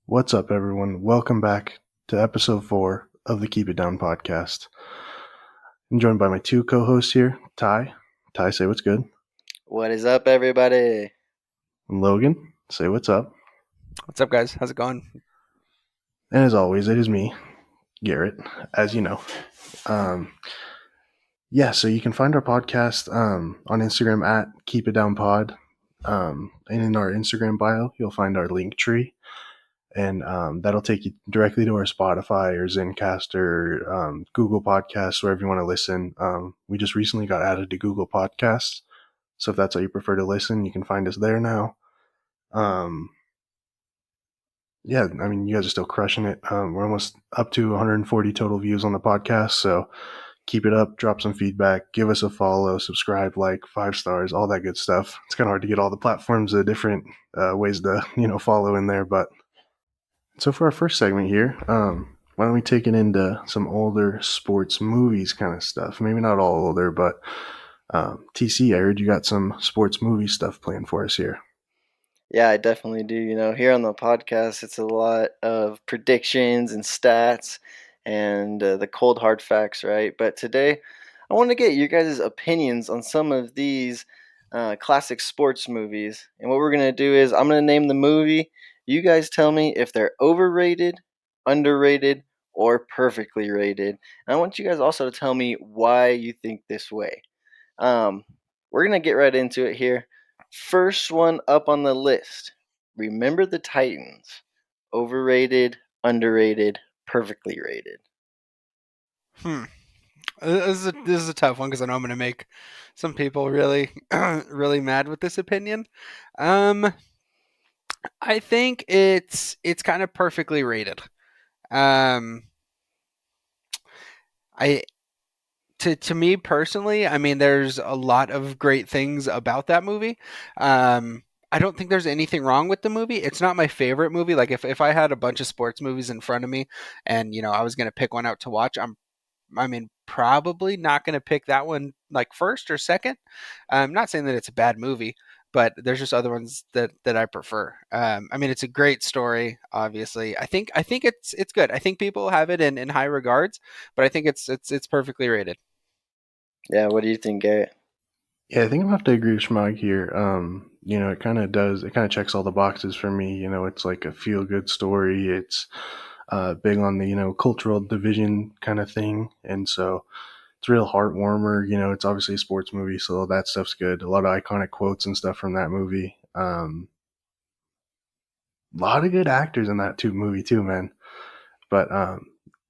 What's up, everyone? Welcome back to episode 4 of the Keep It Down podcast. I'm joined by my two co hosts here, Ty. Ty, say what's good. What is up, everybody? And Logan, say what's up. What's up, guys? How's it going? And as always, it is me, Garrett, as you know. So you can find our podcast on Instagram at Keep It Down Pod. And in our Instagram bio, you'll find our link tree. And that'll take you directly to our Spotify or Zencast or Google Podcasts, wherever you want to listen. We just recently got added to Google Podcasts, so if that's how you prefer to listen, you can find us there now. You guys are still crushing it. We're almost up to 140 total views on the podcast, so keep it up, drop some feedback, give us a follow, subscribe, like, 5 stars, all that good stuff. It's kind of hard to get all the platforms, different ways to, follow in there, but so for our first segment here, why don't we take it into some older sports movies kind of stuff? Maybe not all older, but TC, I heard you got some sports movie stuff planned for us here. Yeah, I definitely do. Here on the podcast, it's a lot of predictions and stats and the cold hard facts, right? But today, I want to get your guys' opinions on some of these classic sports movies. And what we're going to do is I'm going to name the movie. You guys tell me if they're overrated, underrated, or perfectly rated. And I want you guys also to tell me why you think this way. Um, we're going to get right into it here. First one up on the list. Remember the Titans. Overrated, underrated, perfectly rated. This is a tough one because I know I'm going to make some people really, really mad with this opinion. I think it's kind of perfectly rated. Um, I to me personally, I mean, there's a lot of great things about that movie. I don't think there's anything wrong with the movie. It's not my favorite movie. Like if I had a bunch of sports movies in front of me and I was gonna pick one out to watch, probably not gonna pick that one like first or second. I'm not saying that it's a bad movie, but there's just other ones that I prefer. It's a great story. Obviously, I think it's good. I think people have it in high regards, but I think it's perfectly rated. Yeah, what do you think, Garrett? Yeah, I think I'm gonna have to agree with Schmog here. It kind of does. It kind of checks all the boxes for me. It's like a feel good story. It's big on the cultural division kind of thing, and so it's real heart warmer. It's obviously a sports movie, so that stuff's good. A lot of iconic quotes and stuff from that movie. A lot of good actors in that movie too, man. But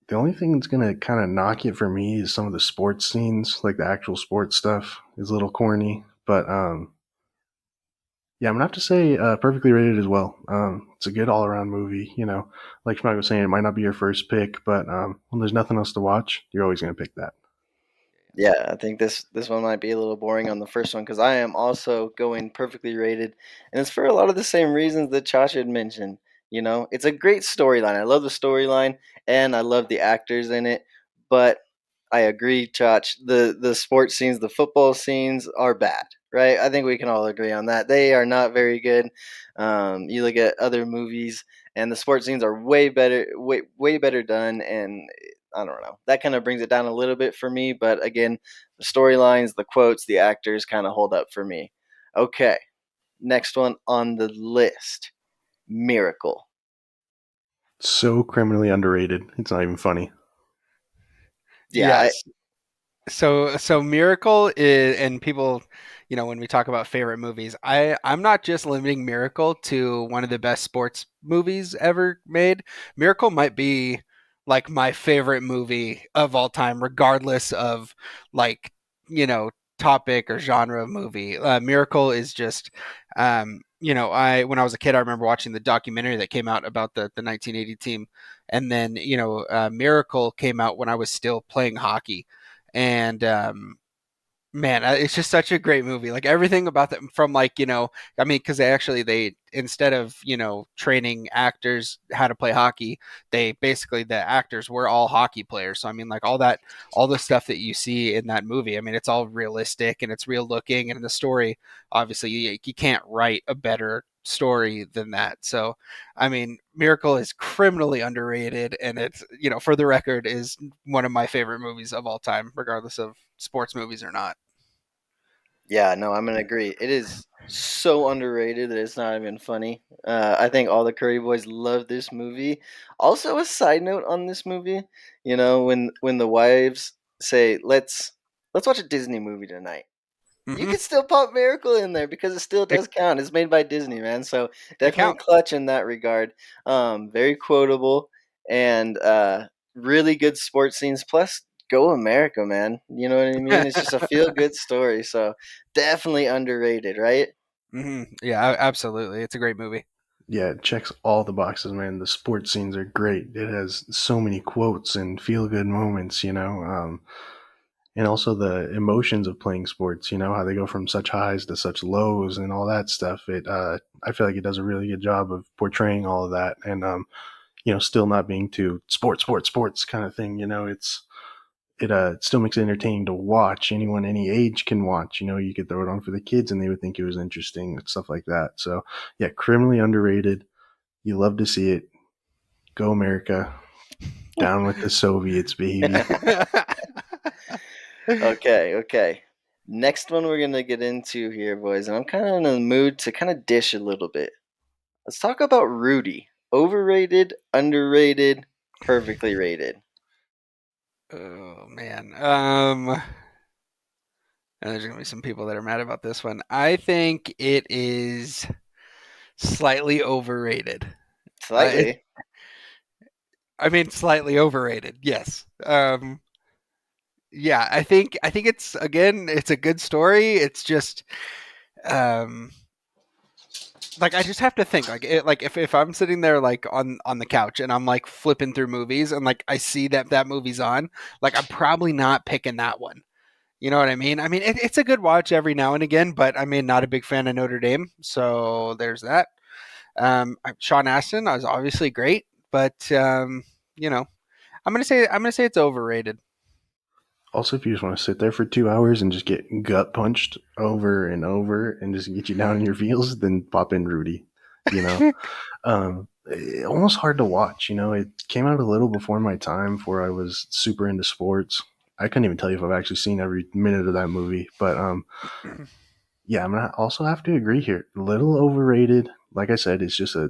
the only thing that's gonna kind of knock it for me is some of the sports scenes, like the actual sports stuff is a little corny. But yeah, I'm gonna have to say perfectly rated as well. It's a good all around movie. Like Schmack was saying, it might not be your first pick, but when there's nothing else to watch, you're always gonna pick that. Yeah, I think this one might be a little boring on the first one because I am also going perfectly rated, and it's for a lot of the same reasons that Josh had mentioned. It's a great storyline. I love the storyline, and I love the actors in it. But I agree, Josh. The sports scenes, the football scenes are bad, right? I think we can all agree on that. They are not very good. You look at other movies, and the sports scenes are way better, way better done, and I don't know. That kind of brings it down a little bit for me, but again, the storylines, the quotes, the actors kind of hold up for me. Okay, next one on the list, Miracle. So criminally underrated. It's not even funny. Yeah, Yes. So Miracle is, and people, when we talk about favorite movies, I'm not just limiting Miracle to one of the best sports movies ever made. Miracle might be like my favorite movie of all time, regardless of like, topic or genre of movie. Miracle is just, I when I was a kid, I remember watching the documentary that came out about the 1980 team, and then Miracle came out when I was still playing hockey, and man, it's just such a great movie. Like everything about them, from like because they instead of training actors how to play hockey, they basically, the actors were all hockey players. So I mean, like all the stuff that you see in that movie, I mean, it's all realistic and it's real looking, and in the story, obviously, you can't write a better story than that. So, I mean, Miracle is criminally underrated, and it's, for the record, is one of my favorite movies of all time, regardless of sports movies or not. Yeah, no, I'm gonna agree. It is so underrated that it's not even funny. I think all the Curry Boys love this movie. Also, a side note on this movie, when the wives say, "Let's watch a Disney movie tonight," you Hmm. could still pop Miracle in there because it still It, does count. It's made by Disney, man. So it definitely counts. clutch in that regard. Very quotable and really good sports scenes. Plus, go America, man. You know what I mean? It's just a feel good story. So definitely underrated, right? Yeah, absolutely. It's a great movie. Yeah, it checks all the boxes, man. The sports scenes are great. It has so many quotes and feel good moments, and also the emotions of playing sports, how they go from such highs to such lows and all that stuff. I feel like it does a really good job of portraying all of that, and still not being too sports kind of thing. It still makes it entertaining to watch. Anyone any age can watch. You could throw it on for the kids and they would think it was interesting and stuff like that. So yeah, criminally underrated. You love to see it. Go America. Down with the Soviets, baby. Okay, okay. Next one we're gonna get into here, boys, and I'm kind of in the mood to kind of dish a little bit. Let's talk about Rudy. Overrated, underrated, perfectly rated. Oh man. And there's gonna be some people that are mad about this one. I think it is slightly overrated. It, Slightly. I mean, slightly overrated. Yes. Yeah. I think it's a good story. It's just um, like I just have to think like if I'm sitting there like on the couch and I'm like flipping through movies and like I see that movie's on, like I'm probably not picking that one. You know what I mean? I mean, it's a good watch every now and again, but I mean, not a big fan of Notre Dame, so there's that. Sean Astin was obviously great, but you know, I'm gonna say it's overrated. Also, if you just want to sit there for 2 hours and just get gut punched over and over and just get you down in your feels, then pop in Rudy. You know, almost hard to watch. It came out a little before my time, before I was super into sports. I couldn't even tell you if I've actually seen every minute of that movie, but yeah, I'm gonna also have to agree here. A little overrated. Like I said, it's just a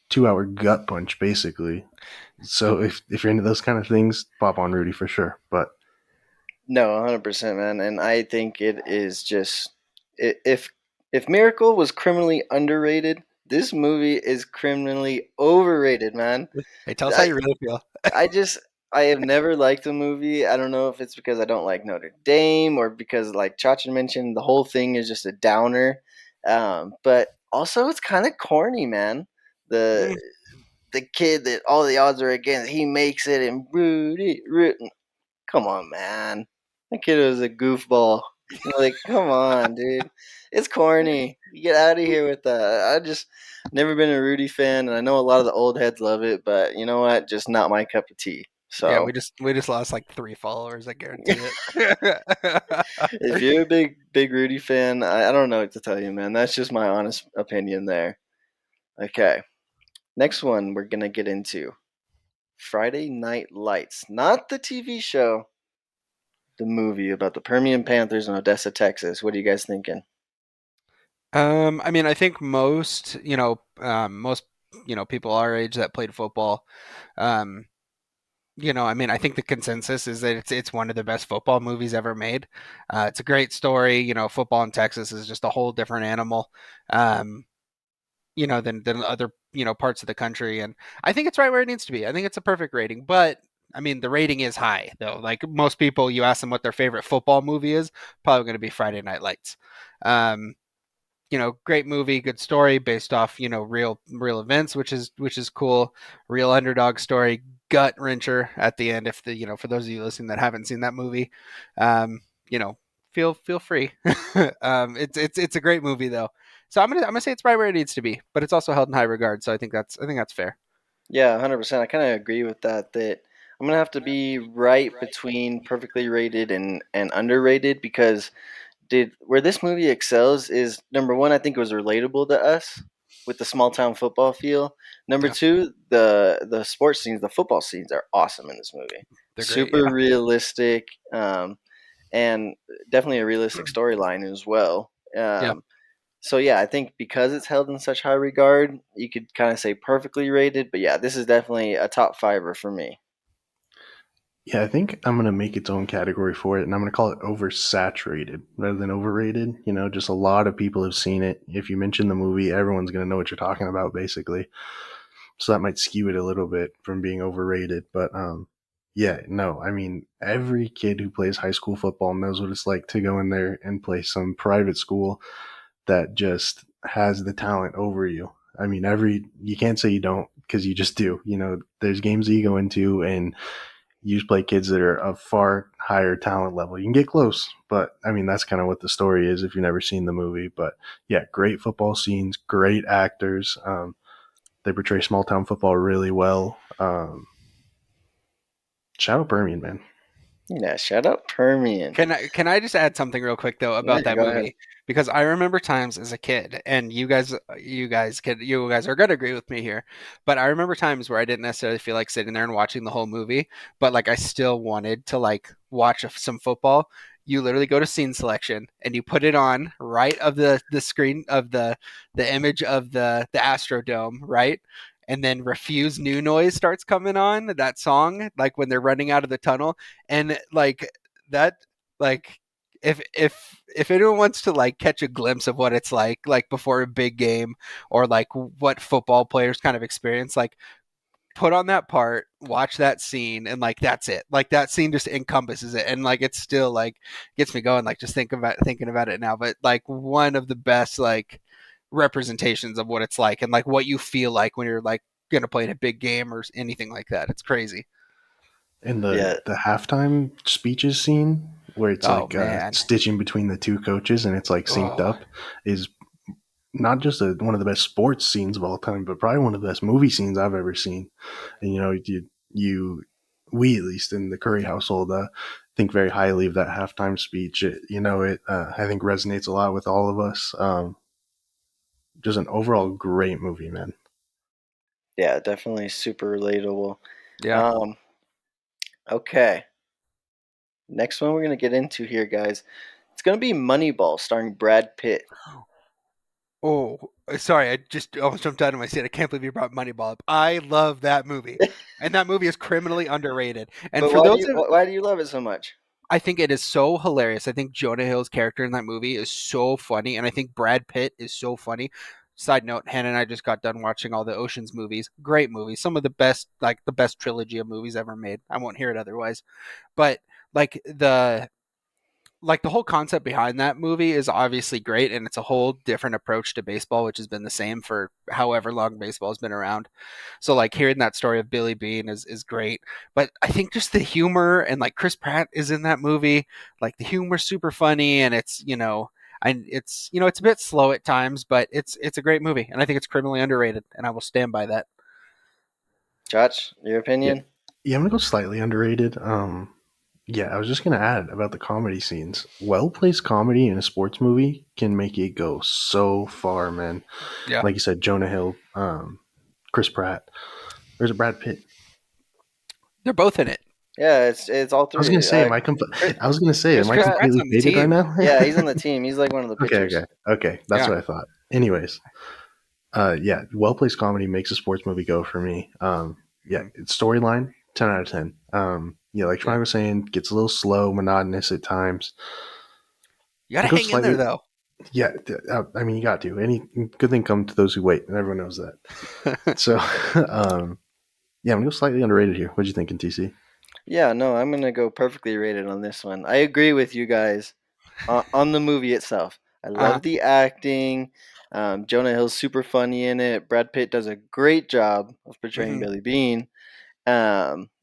2 hour gut punch, basically. So if you're into those kind of things, pop on Rudy for sure. But No, 100%, man. And I think it is just if Miracle was criminally underrated, this movie is criminally overrated, man. Hey, tell us how I you really feel. I just I have never liked the movie. I don't know if it's because I don't like Notre Dame or because, like Chacha mentioned, the whole thing is just a downer. But also, it's kind of corny, man. The Mm, the kid that all the odds are against, he makes it, and Rudy, come on, man. That kid was a goofball. Like, come on, dude. It's corny. You get out of here with that. I just never been a Rudy fan, and I know a lot of the old heads love it, but you know what? Just not my cup of tea. yeah, So, we just lost like 3 followers. I guarantee it. if you're a big Rudy fan, I don't know what to tell you, man. That's just my honest opinion there. Okay, next one we're gonna get into Friday Night Lights, not the TV show, the movie about the Permian Panthers in Odessa, Texas. What are you guys thinking? I mean, I think most people our age that played football, um, I mean, I think the consensus is that it's one of the best football movies ever made. It's a great story. Football in Texas is just a whole different animal, um, than other parts of the country, and I think it's right where it needs to be. I think it's a perfect rating, but I mean, the rating is high though. Like most people, you ask them what their favorite football movie is, probably going to be Friday Night Lights. Um, great movie, good story based off, real events, which is cool. Real underdog story, gut wrencher at the end. If for those of you listening that haven't seen that movie, um, you know, feel free. It's a great movie though. So I'm gonna say it's right where it needs to be, but it's also held in high regard. So I think that's fair. Yeah, 100%. I kind of agree with that. That I'm gonna have to be right between perfectly rated and underrated because did where this movie excels is number one. I think it was relatable to us. with the small town football feel. Number Yeah, two, the sports scenes, the football scenes are awesome in this movie. they're great. Super Yeah, realistic, and definitely a realistic storyline as well. yeah. So yeah, I think because it's held in such high regard, you could kind of say perfectly rated. But yeah, this is definitely a top fiver for me. Yeah, I think I'm gonna make its own category for it, and I'm gonna call it oversaturated rather than overrated. You know, just a lot of people have seen it. If you mention the movie, everyone's gonna know what you're talking about, basically. So that might skew it a little bit from being overrated. But yeah, no, I mean, every kid who plays high school football knows what it's like to go in there and play some private school that just has the talent over you. I mean, you can't say you don't because you just do. You know, there's games that you go into and you just play kids that are of far higher talent level. You can get close, but I mean, that's kind of what the story is if you've never seen the movie. But yeah, great football scenes, great actors. They portray small town football really well. Shout out Permian, man. Yeah, shout out Permian. Can I just add something real quick though Yeah, about that go ahead. movie? Because I remember times as a kid, and you guys are gonna agree with me here, but I remember times where I didn't necessarily feel like sitting there and watching the whole movie, but like I still wanted to like watch some football. You literally go to scene selection and you put it on right of the screen of the image of the Astrodome, right? And then Refuse New Noise starts coming on, that song, like when they're running out of the tunnel. And like that, like if anyone wants to like catch a glimpse of what it's like before a big game, or like what football players kind of experience, like put on that part, watch that scene, and like that's it. Like that scene just encompasses it, and like it's still like gets me going. Like just thinking about it now. But like one of the best like representations of what it's like, and like what you feel like when you're like gonna play in a big game or anything like that. It's crazy. And Yeah, the halftime speeches scene where it's Oh like man. stitching between the two coaches and it's like synced Oh up is not just one of the best sports scenes of all time, but probably one of the best movie scenes I've ever seen. And you know, you we at least in the Curry household think very highly of that halftime speech. It I think resonates a lot with all of us. Just an overall great movie, man. yeah, definitely super relatable. yeah. Um, okay, next one we're gonna get into here, guys. It's gonna be Moneyball, starring Brad Pitt. Oh, sorry, I just almost jumped out of my seat. I can't believe you brought Moneyball up. I love that movie, and that movie is criminally underrated. And But for those of why do you love it so much? I think it is so hilarious. I think Jonah Hill's character in that movie is so funny, and I think Brad Pitt is so funny. Side note: Hannah and I just got done watching all the Ocean's movies. Great movies, some of the best, like the best trilogy of movies ever made. I won't hear it otherwise. But like the whole concept behind that movie is obviously great, and it's a whole different approach to baseball, which has been the same for however long baseball has been around. So like hearing that story of Billy Bean is great. But I think just the humor, and like Chris Pratt is in that movie, like the humor's super funny, and it's a bit slow at times, but it's a great movie, and I think it's criminally underrated, and I will stand by that. Josh, your Yeah, opinion? yeah, I'm gonna go slightly underrated. Yeah, I was just gonna add about the comedy scenes. Well placed comedy in a sports movie can make it go so far, man. Yeah. Like you said, Jonah Hill, Chris Pratt, or is it Brad Pitt? They're both in it. Yeah, it's all I was gonna three. say, Chris, I was gonna say, Chris am I Chris Pratt. Pratt's completely on the faded right team. now? Yeah, he's on the team. He's like one of the Okay, pitchers. okay. That's Yeah. what I thought. Anyways, yeah, well placed comedy makes a sports movie go for me. Yeah, Mhm. it's storyline 10 out of 10. Yeah, like Yeah. Troy was saying, gets a little slow, monotonous at times. You gotta It goes hang in there slightly, though. yeah. I mean, you got to. Any good thing comes to those who wait, and everyone knows that. So, yeah, I'm gonna go slightly underrated here. What you thinking, TC? Yeah, no, I'm gonna go perfectly rated on this one. I agree with you guys on the movie itself. I uh, love the acting. Jonah Hill's super funny in it. Brad Pitt does a great job of portraying mhm. Billy Bean.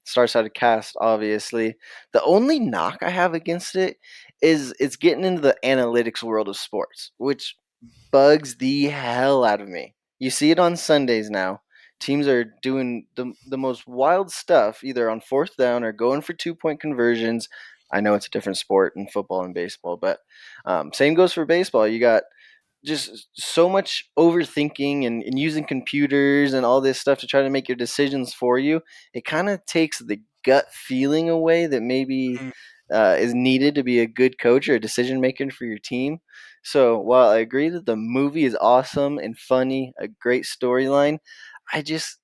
Star-studded cast, obviously. The only knock I have against it is it's getting into the analytics world of sports, which bugs the hell out of me. You see it on Sundays now. Teams are doing the most wild stuff, either on fourth down or going for 2 point conversions. I know it's a different sport in football and baseball, but same goes for baseball. You got just so much overthinking and using computers and all this stuff to try to make your decisions for you, it kind of takes the gut feeling away that maybe Mm. is needed to be a good coach or a decision maker for your team. So while I agree that the movie is awesome and funny, a great storyline, I just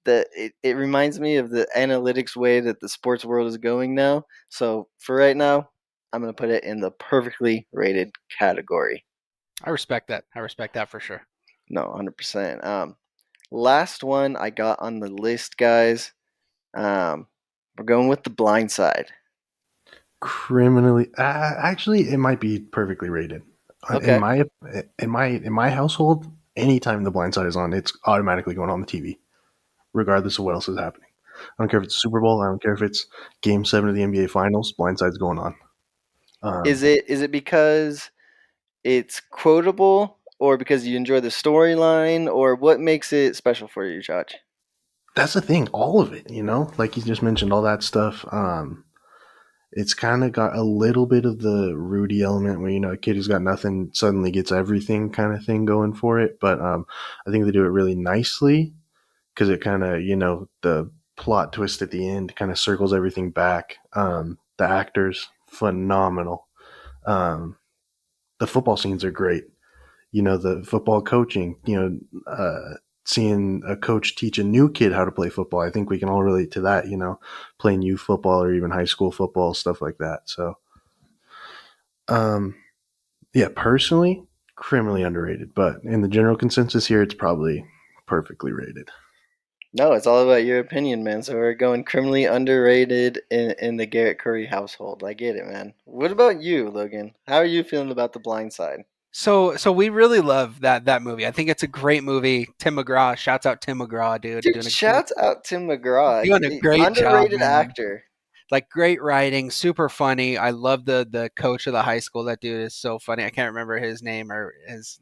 that it reminds me of the analytics way that the sports world is going now. So for right now, I'm gonna put it in the perfectly rated category. I respect that. I respect that for sure. No, 100%. Last one I got on the list, guys. Um, we're going with The Blind Side. Criminally, actually, it might be perfectly rated. In Okay. my in my household, anytime The Blind Side is on, it's automatically going on the TV, regardless of what else is happening. I don't care if it's Super Bowl. I don't care if it's Game 7 of the NBA Finals. Blind Side's going on. Is Um, it because it's quotable, or because you enjoy the storyline, or what makes it special for you, Chach? that's the thing. All of it, like you just mentioned, all that stuff. It's kind of got a little bit of the Rudy element where a kid who's got nothing suddenly gets everything kind of thing going for it. But I think they do it really nicely because it kind of the plot twist at the end kind of circles everything back. The actors phenomenal. Um, the football scenes are great. The football coaching. Seeing a coach teach a new kid how to play football. I think we can all relate to that. Playing youth football or even high school football, stuff like that. So um, yeah, personally, criminally underrated, but in the general consensus here, it's probably perfectly rated. No, it's all about your opinion, man. So we're going criminally underrated in the Garrett Curry household. I get it, man. What about you, Logan? How are you feeling about The Blind Side? So we really love that movie. I think it's a great movie. Tim McGraw, shouts out Tim McGraw, dude, Dude, shouts out Tim McGraw. doing a great job, Underrated man. actor. Like great writing, super funny. I love the coach of the high school. That dude is so funny. I can't remember his name or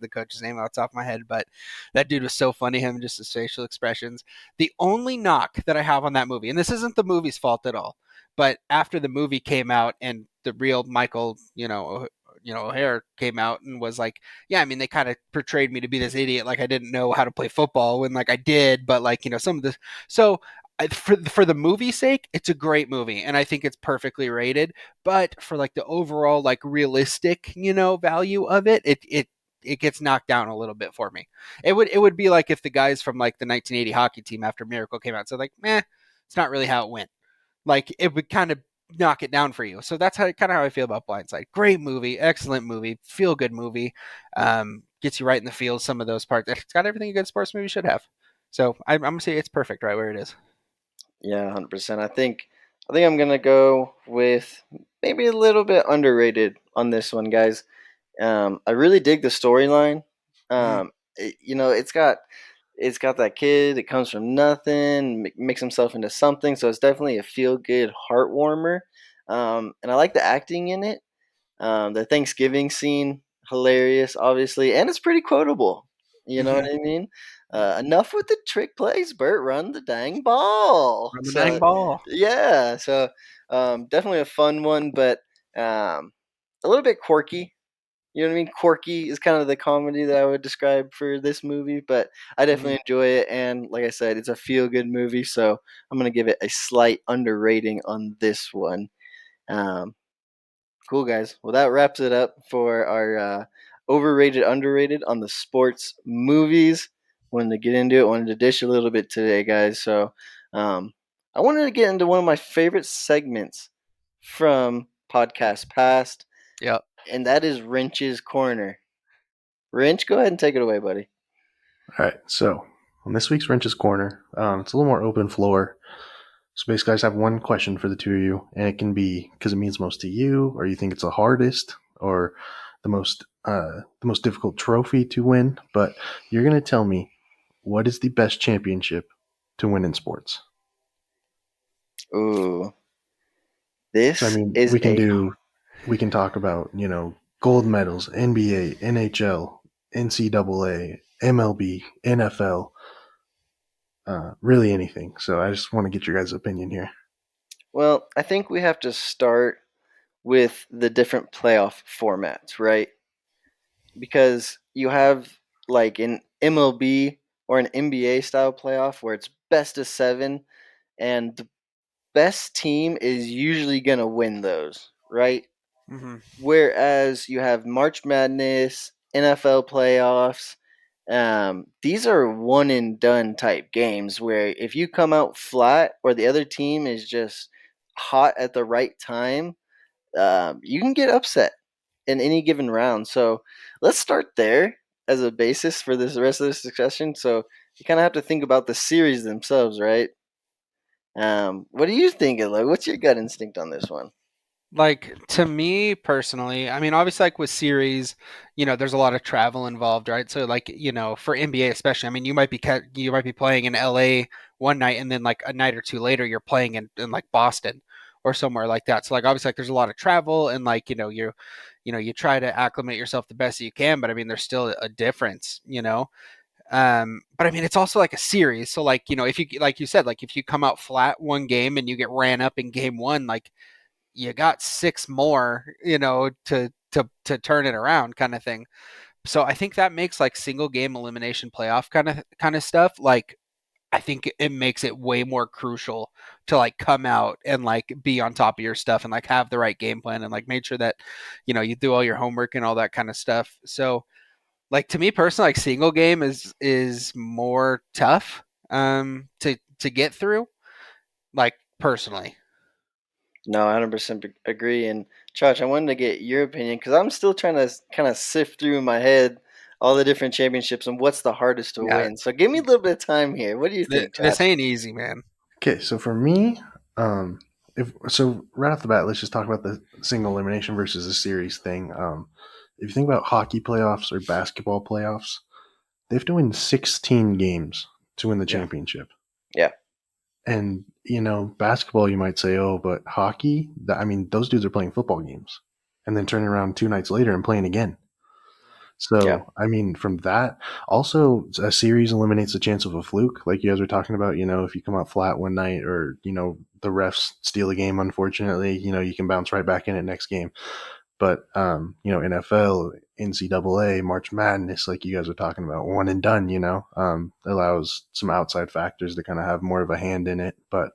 the coach's name off the top of my head, but that dude was so funny. Him, just his facial expressions. The only knock that I have on that movie, and this isn't the movie's fault at all, but after the movie came out and the real Michael, O'Hare came out and was like, yeah, I mean, they kind of portrayed me to be this idiot, like I didn't know how to play football when like I did, but like some of the so for the movie's sake, it's a great movie, and I think it's perfectly rated. But for like the overall like realistic, value of it, it gets knocked down a little bit for me. It would be like if the guys from like the 1980 hockey team after Miracle came out, so like, meh, it's not really how it went. Like it would kind of knock it down for you. So that's how I feel about Blindside. Great movie, excellent movie, feel good movie. Gets you right in the feels. Some of those parts. It's got everything a good sports movie should have. So I'm gonna say it's perfect right where it is. Yeah, 100%. I think I'm gonna go with maybe a little bit underrated on this one, guys. I really dig the storyline. Mm. It's got that kid that comes from nothing, makes himself into something. So it's definitely a feel good heart warmer. And I like the acting in it. The Thanksgiving scene, hilarious, obviously, and it's pretty quotable. You know what Mm-hmm. I mean? Enough with the trick plays, Bert. Run the dang ball. Run the dang So, ball. yeah. So, definitely a fun one, but a little bit quirky. You know what I mean? Quirky is kind of the comedy that I would describe for this movie, but I Mm. definitely enjoy it. And like I said, it's a feel good movie, so I'm gonna give it a slight underrating on this one. Um, Cool, guys. Well, that wraps it up for our overrated, underrated on the sports movies. Wanted to get into it, wanted to dish a little bit today, guys. So um, I wanted to get into one of my favorite segments from podcast past, Yep. and that is Wrench's Corner. Wrench, go ahead and take it away, buddy. All right, so on this week's Wrench's Corner, it's a little more open floor. So basically, I just have one question for the two of you, and it can be because it means most to you, or you think it's the hardest, or the most difficult trophy to win. But you're gonna tell me what is the best championship to win in sports. Ooh, So I this mean, is a we can talk about gold medals, NBA, NHL, NCAA, MLB, NFL, really anything. So I just want to get your guys' opinion here. well. I think we have to start with the different playoff formats, right? because you have like an MLB or an NBA style playoff where it's best of 7, and the best team is usually going to win those, right? Hmm. Whereas you have March Madness, NFL playoffs, these are one and done type games where if you come out flat or the other team is just hot at the right time, you can get upset in any given round. So let's start there as a basis for this rest of this discussion. So you kind of have to think about the series themselves, right? What do you think, Elo? What's your gut instinct on this one? Like to me personally, I mean, obviously, like with series, there's a lot of travel involved, right? So, like, for NBA especially, I mean, you might be playing in LA one night, and then like a night or two later, you're playing in like Boston or somewhere like that. So, like, obviously, like there's a lot of travel, and like you try to acclimate yourself the best that you can, but I mean, there's still a difference. But I mean, it's also like a series. So like, if you like you said, like if you come out flat one game and you get ran up in game one, like you got six more, to turn it around, kind of thing. So I think that makes like single game elimination playoff kind of stuff. Like I think it makes it way more crucial to like come out and like be on top of your stuff and like have the right game plan and like make sure that you do all your homework and all that kind of stuff. So like to me personally, like single game is more tough to get through. Like personally, No, 100% agree. And Josh, I wanted to get your opinion because I'm still trying to kind of sift through in my head all the different championships and what's the hardest to yeah, win. So give me a little bit of time here. What do you think, this Josh? ain't easy, man. Okay, so for me, if so, right off the bat, let's just talk about the single elimination versus a series thing. If you think about hockey playoffs or basketball playoffs, they have to win 16 games to win the Yeah. championship. Yeah. And basketball, you might say, oh, but hockey, I mean, those dudes are playing football games and then turning around 2 nights later and playing again. Yeah. So, I mean, from that, also a series eliminates the chance of a fluke, like you guys were talking about. If you come out flat one night, or the refs steal a game, unfortunately, you can bounce right back in it next game. But NFL, NCAA, March Madness, like you guys were talking about, one and done. Allows some outside factors to kind of have more of a hand in it. But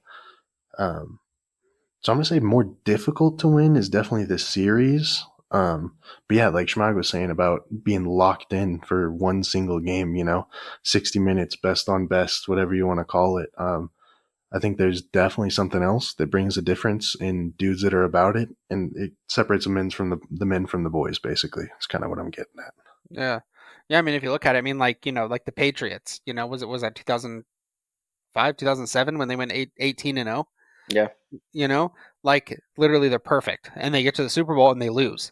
um, so I'm gonna say more difficult to win is definitely this series. But yeah, like Schmag was saying about being locked in for one single game, 60 minutes, best on best, whatever you want to call it. I think there's definitely something else that brings a difference in dudes that are about it, and it separates the men from the boys. Basically, it's kind of what I'm getting at. Yeah. Yeah, I mean if you look at it, I mean like, like the Patriots, was that 2005, 2007 when they went 18 and 0, Yeah. you know? Like literally they're perfect and they get to the Super Bowl and they lose.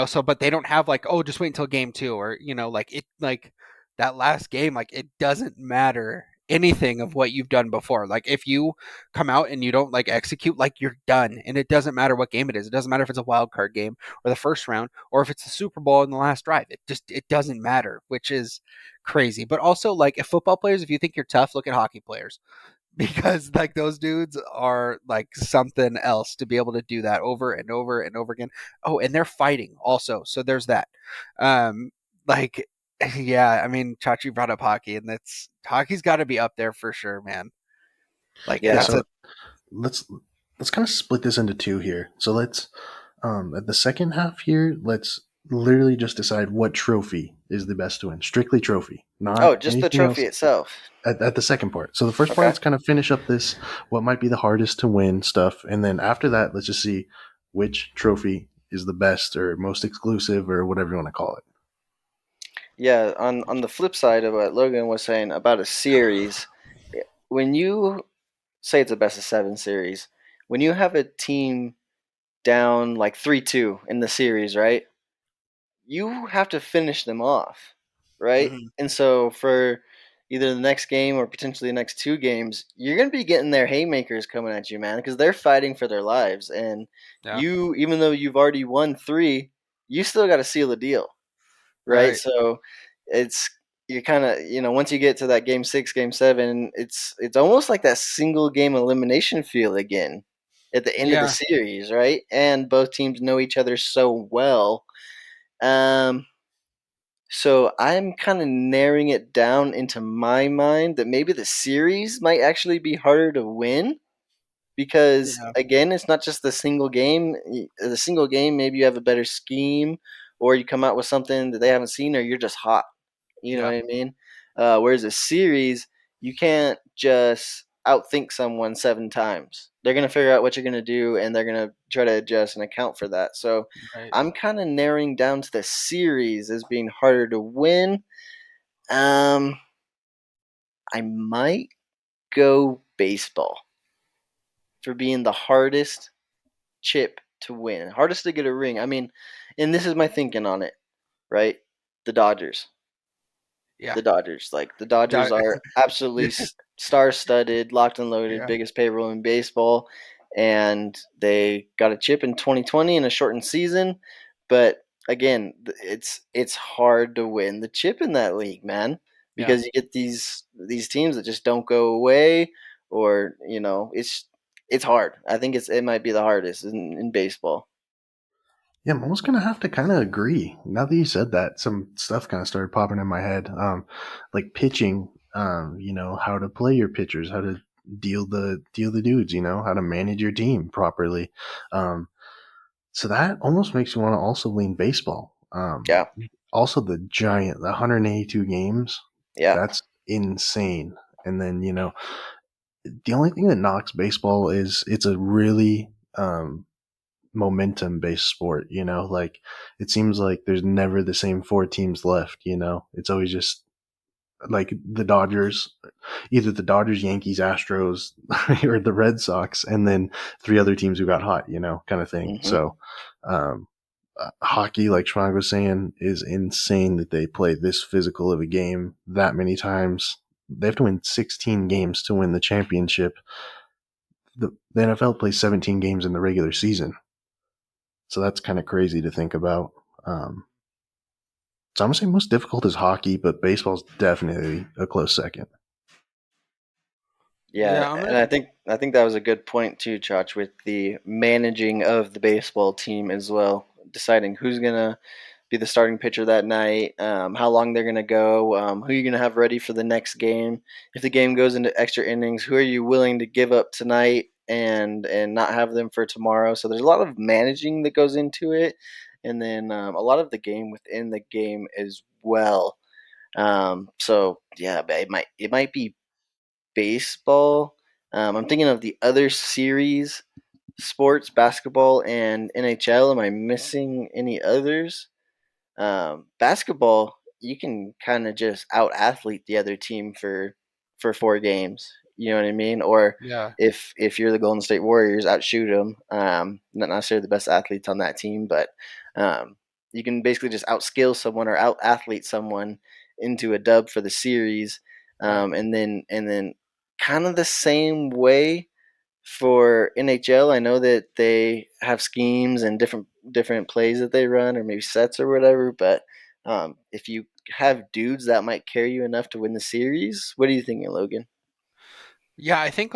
So but they don't have like, oh, just wait until game 2, or like it, like that last game, like it doesn't matter anything of what you've done before. Like if you come out and you don't like execute, like you're done, and it doesn't matter what game it is. It doesn't matter if it's a wild card game or the first round or if it's the Super Bowl in the last drive. It doesn't matter, which is crazy. But also like if football players, if you think you're tough, look at hockey players, because like those dudes are like something else to be able to do that over and over and over again. Oh, and they're fighting also, so there's that. Um, like, yeah, I mean, Chachi brought up hockey, and that's hockey's got to be up there for sure, man. Like Okay, Yeah. that's so a let's let's kind of split this into two here. So let's at the second half here, let's literally just decide what trophy is the best to win. Strictly trophy, Oh, not just the anything trophy else. itself. At the second part. So the first part, Okay. let's kind of finish up this what might be the hardest to win stuff, and then after that, let's just see which trophy is the best or most exclusive or whatever you want to call it. Yeah, on the flip side of what Logan was saying about a series, when you say it's a best of 7 series, when you have a team down like 3-2 in the series, right? You have to finish them off, right? Mhm. And so for either the next game or potentially the next 2 games, you're going to be getting their haymakers coming at you, man, because they're fighting for their lives. And Yeah, you, even though you've already won 3, you still got to seal the deal, right? right. So it's you kind of once you get to that game 6, game 7, it's almost like that single game elimination feel again at the end of the Yeah, series, right? And both teams know each other so well. Um, So I'm kind of narrowing it down into my mind that maybe the series might actually be harder to win because Yeah. again, it's not just the single game. The single game, maybe you have a better scheme, or you come out with something that they haven't seen, or you're just hot. You know Yeah. what I mean? Whereas a series, you can't just outthink someone 7 times. They're gonna figure out what you're gonna do, and they're gonna try to adjust and account for that. So Right. I'm kind of narrowing down to the series as being harder to win. Um, I might go baseball for being the hardest chip to win, hardest to get a ring. I mean, and this is my thinking on it, right? The Dodgers. Yeah. Like the Dodgers Do- are absolutely star-studded, locked and loaded, yeah. biggest payroll in baseball, and they got a chip in 2020 in a shortened season. But again, it's hard to win the chip in that league, man, Yeah. because you get these teams that just don't go away, or it's hard. I think it might be the hardest in baseball. Yeah, I'm almost gonna have to kind of agree. Now that you said that, some stuff kind of started popping in my head. Like pitching. How to play your pitchers, how to deal the dudes. How to manage your team properly. So that almost makes you want to also lean baseball. Yeah, Also, the 182 games. yeah, That's insane. And then the only thing that knocks baseball is it's a really momentum based sport, like it seems like there's never the same four teams left, it's always just like either the Dodgers, Yankees, Astros, or the Red Sox, and then three other teams who got hot, kind of thing. hmm So, um, hockey, like Schwag was saying, is insane that they play this physical of a game that many times. They have to win 16 games to win the championship. The NFL plays 17 games in the regular season. So that's kind of crazy to think about. Um, so I'm gonna say most difficult is hockey, but baseball's definitely a close second. yeah, Yeah. I'm and gonna. I think that was a good point too, Chach, with the managing of the baseball team as well, deciding who's gonna be the starting pitcher that night, how long they're gonna go, who you're gonna have ready for the next game. If the game goes into extra innings, who are you willing to give up tonight and not have them for tomorrow? So there's a lot of managing that goes into it, and then a lot of the game within the game as well. So yeah, but it might be baseball. I'm thinking of the other series, sports, basketball, and NHL. Am I missing any others? Basketball, you can kind of just out athlete the other team for 4 games. You know what I mean? Or Yeah. if you're the Golden State Warriors, outshoot them. Not necessarily the best athletes on that team, but um, you can basically just outskill someone or out athlete someone into a dub for the series, Right. and then kind of the same way for NHL. I know that they have schemes and different plays that they run, or maybe sets or whatever. But if you have dudes that might carry you enough to win the series, what are you thinking, Logan? Yeah, I think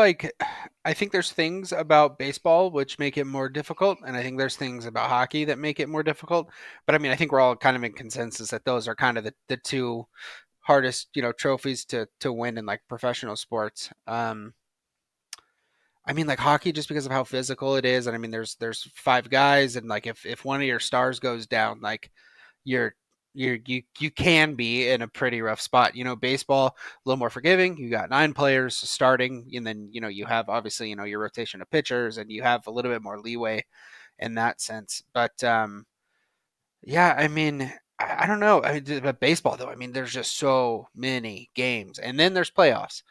there's things about baseball which make it more difficult, and I think there's things about hockey that make it more difficult. But I mean, I think we're all kind of in consensus that those are kind of the two hardest, trophies to win in like professional sports. I mean, like hockey, just because of how physical it is, and I mean, there's five guys, and like if one of your stars goes down, like you're you can be in a pretty rough spot. Baseball a little more forgiving. You got nine players starting, and then you have obviously your rotation of pitchers, and you have a little bit more leeway in that sense. But yeah, I mean, I don't know. I mean, but baseball though, I mean, there's just so many games, and then there's playoffs.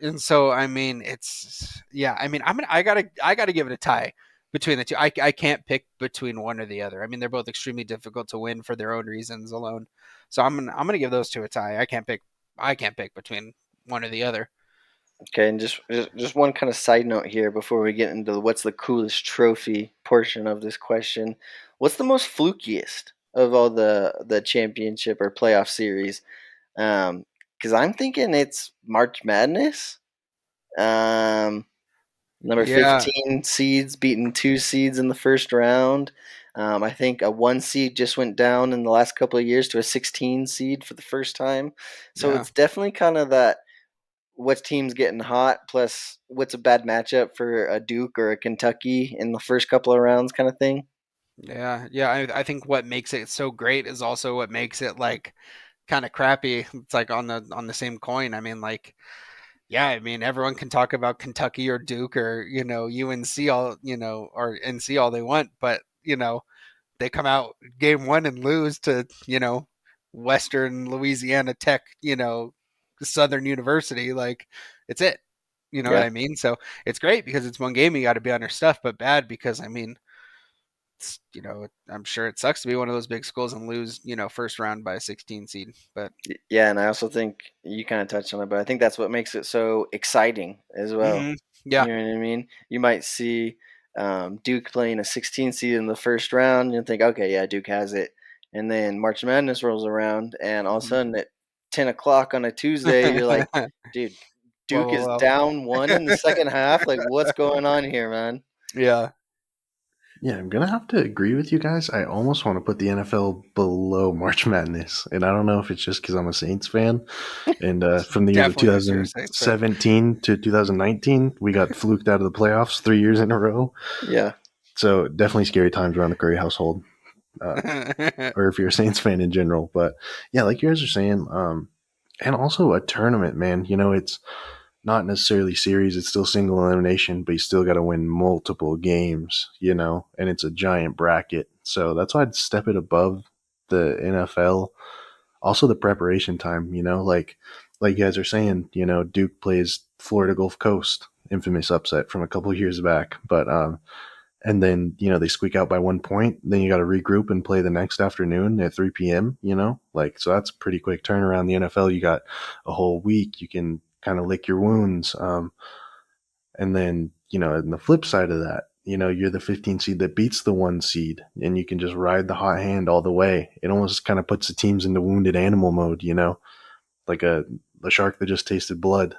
And so, I mean, it's yeah. I mean, I gotta give it a tie between the two. I can't pick between one or the other. I mean, they're both extremely difficult to win for their own reasons alone. So I'm gonna give those two a tie. I can't pick between one or the other. Okay, and just one kind of side note here before we get into what's the coolest trophy portion of this question. What's the most flukiest of all the championship or playoff series? Because I'm thinking it's March Madness. Um, Number Yeah, 15 seeds beating 2 seeds in the first round. I think a 1 seed just went down in the last couple of years to a 16 seed for the first time. So Yeah. it's definitely kind of that what team's getting hot plus what's a bad matchup for a Duke or a Kentucky in the first couple of rounds kind of thing. Yeah, yeah. I think what makes it so great is also what makes it like kind of crappy. It's like on the same coin. I mean, like, yeah, I mean, everyone can talk about Kentucky or Duke or UNC all or NC all they want, but they come out game one and lose to Western Louisiana Tech, Southern University. Like, it's it. You know what Yeah. I mean? So it's great because it's one game. You got to be on your stuff, but bad because I mean I'm sure it sucks to be one of those big schools and lose, first round by a 16 seed. But Yeah, and I also think you kind of touched on it, but I think that's what makes it so exciting as well. yeah, You know what I mean? You might see Duke playing a 16 seed in the first round and think, okay, yeah, Duke has it. And then March Madness rolls around, and all of a mhm. sudden at 10 o'clock on a Tuesday, you're like, dude, Whoa, Duke is whoa, down one in the second half. Like, what's going on here, man? yeah. Yeah, I'm gonna have to agree with you guys. I almost want to put the NFL below March Madness, and I don't know if it's just because I'm a Saints fan. And from the years of Definitely because you're a Saints fan. 2017 to 2019, we got fluked out of the playoffs 3 years in a row. Yeah. So definitely scary times around the Curry household, uh, or if you're a Saints fan in general. But yeah, like you guys are saying, and also a tournament, man. It's not necessarily series; it's still single elimination, but you still got to win multiple games. And it's a giant bracket, so that's why I'd step it above the NFL. Also, the preparation time. Like you guys are saying, Duke plays Florida Gulf Coast, infamous upset from a couple of years back, but and then they squeak out by 1 point, then you got to regroup and play the next afternoon at 3 p.m. Like, so that's a pretty quick turnaround. The NFL, you got a whole week, you can kind of lick your wounds. And then on the flip side of that, you're the 15 seed that beats the 1 seed, and you can just ride the hot hand all the way. It almost kind of puts the teams into wounded animal mode, like a shark that just tasted blood,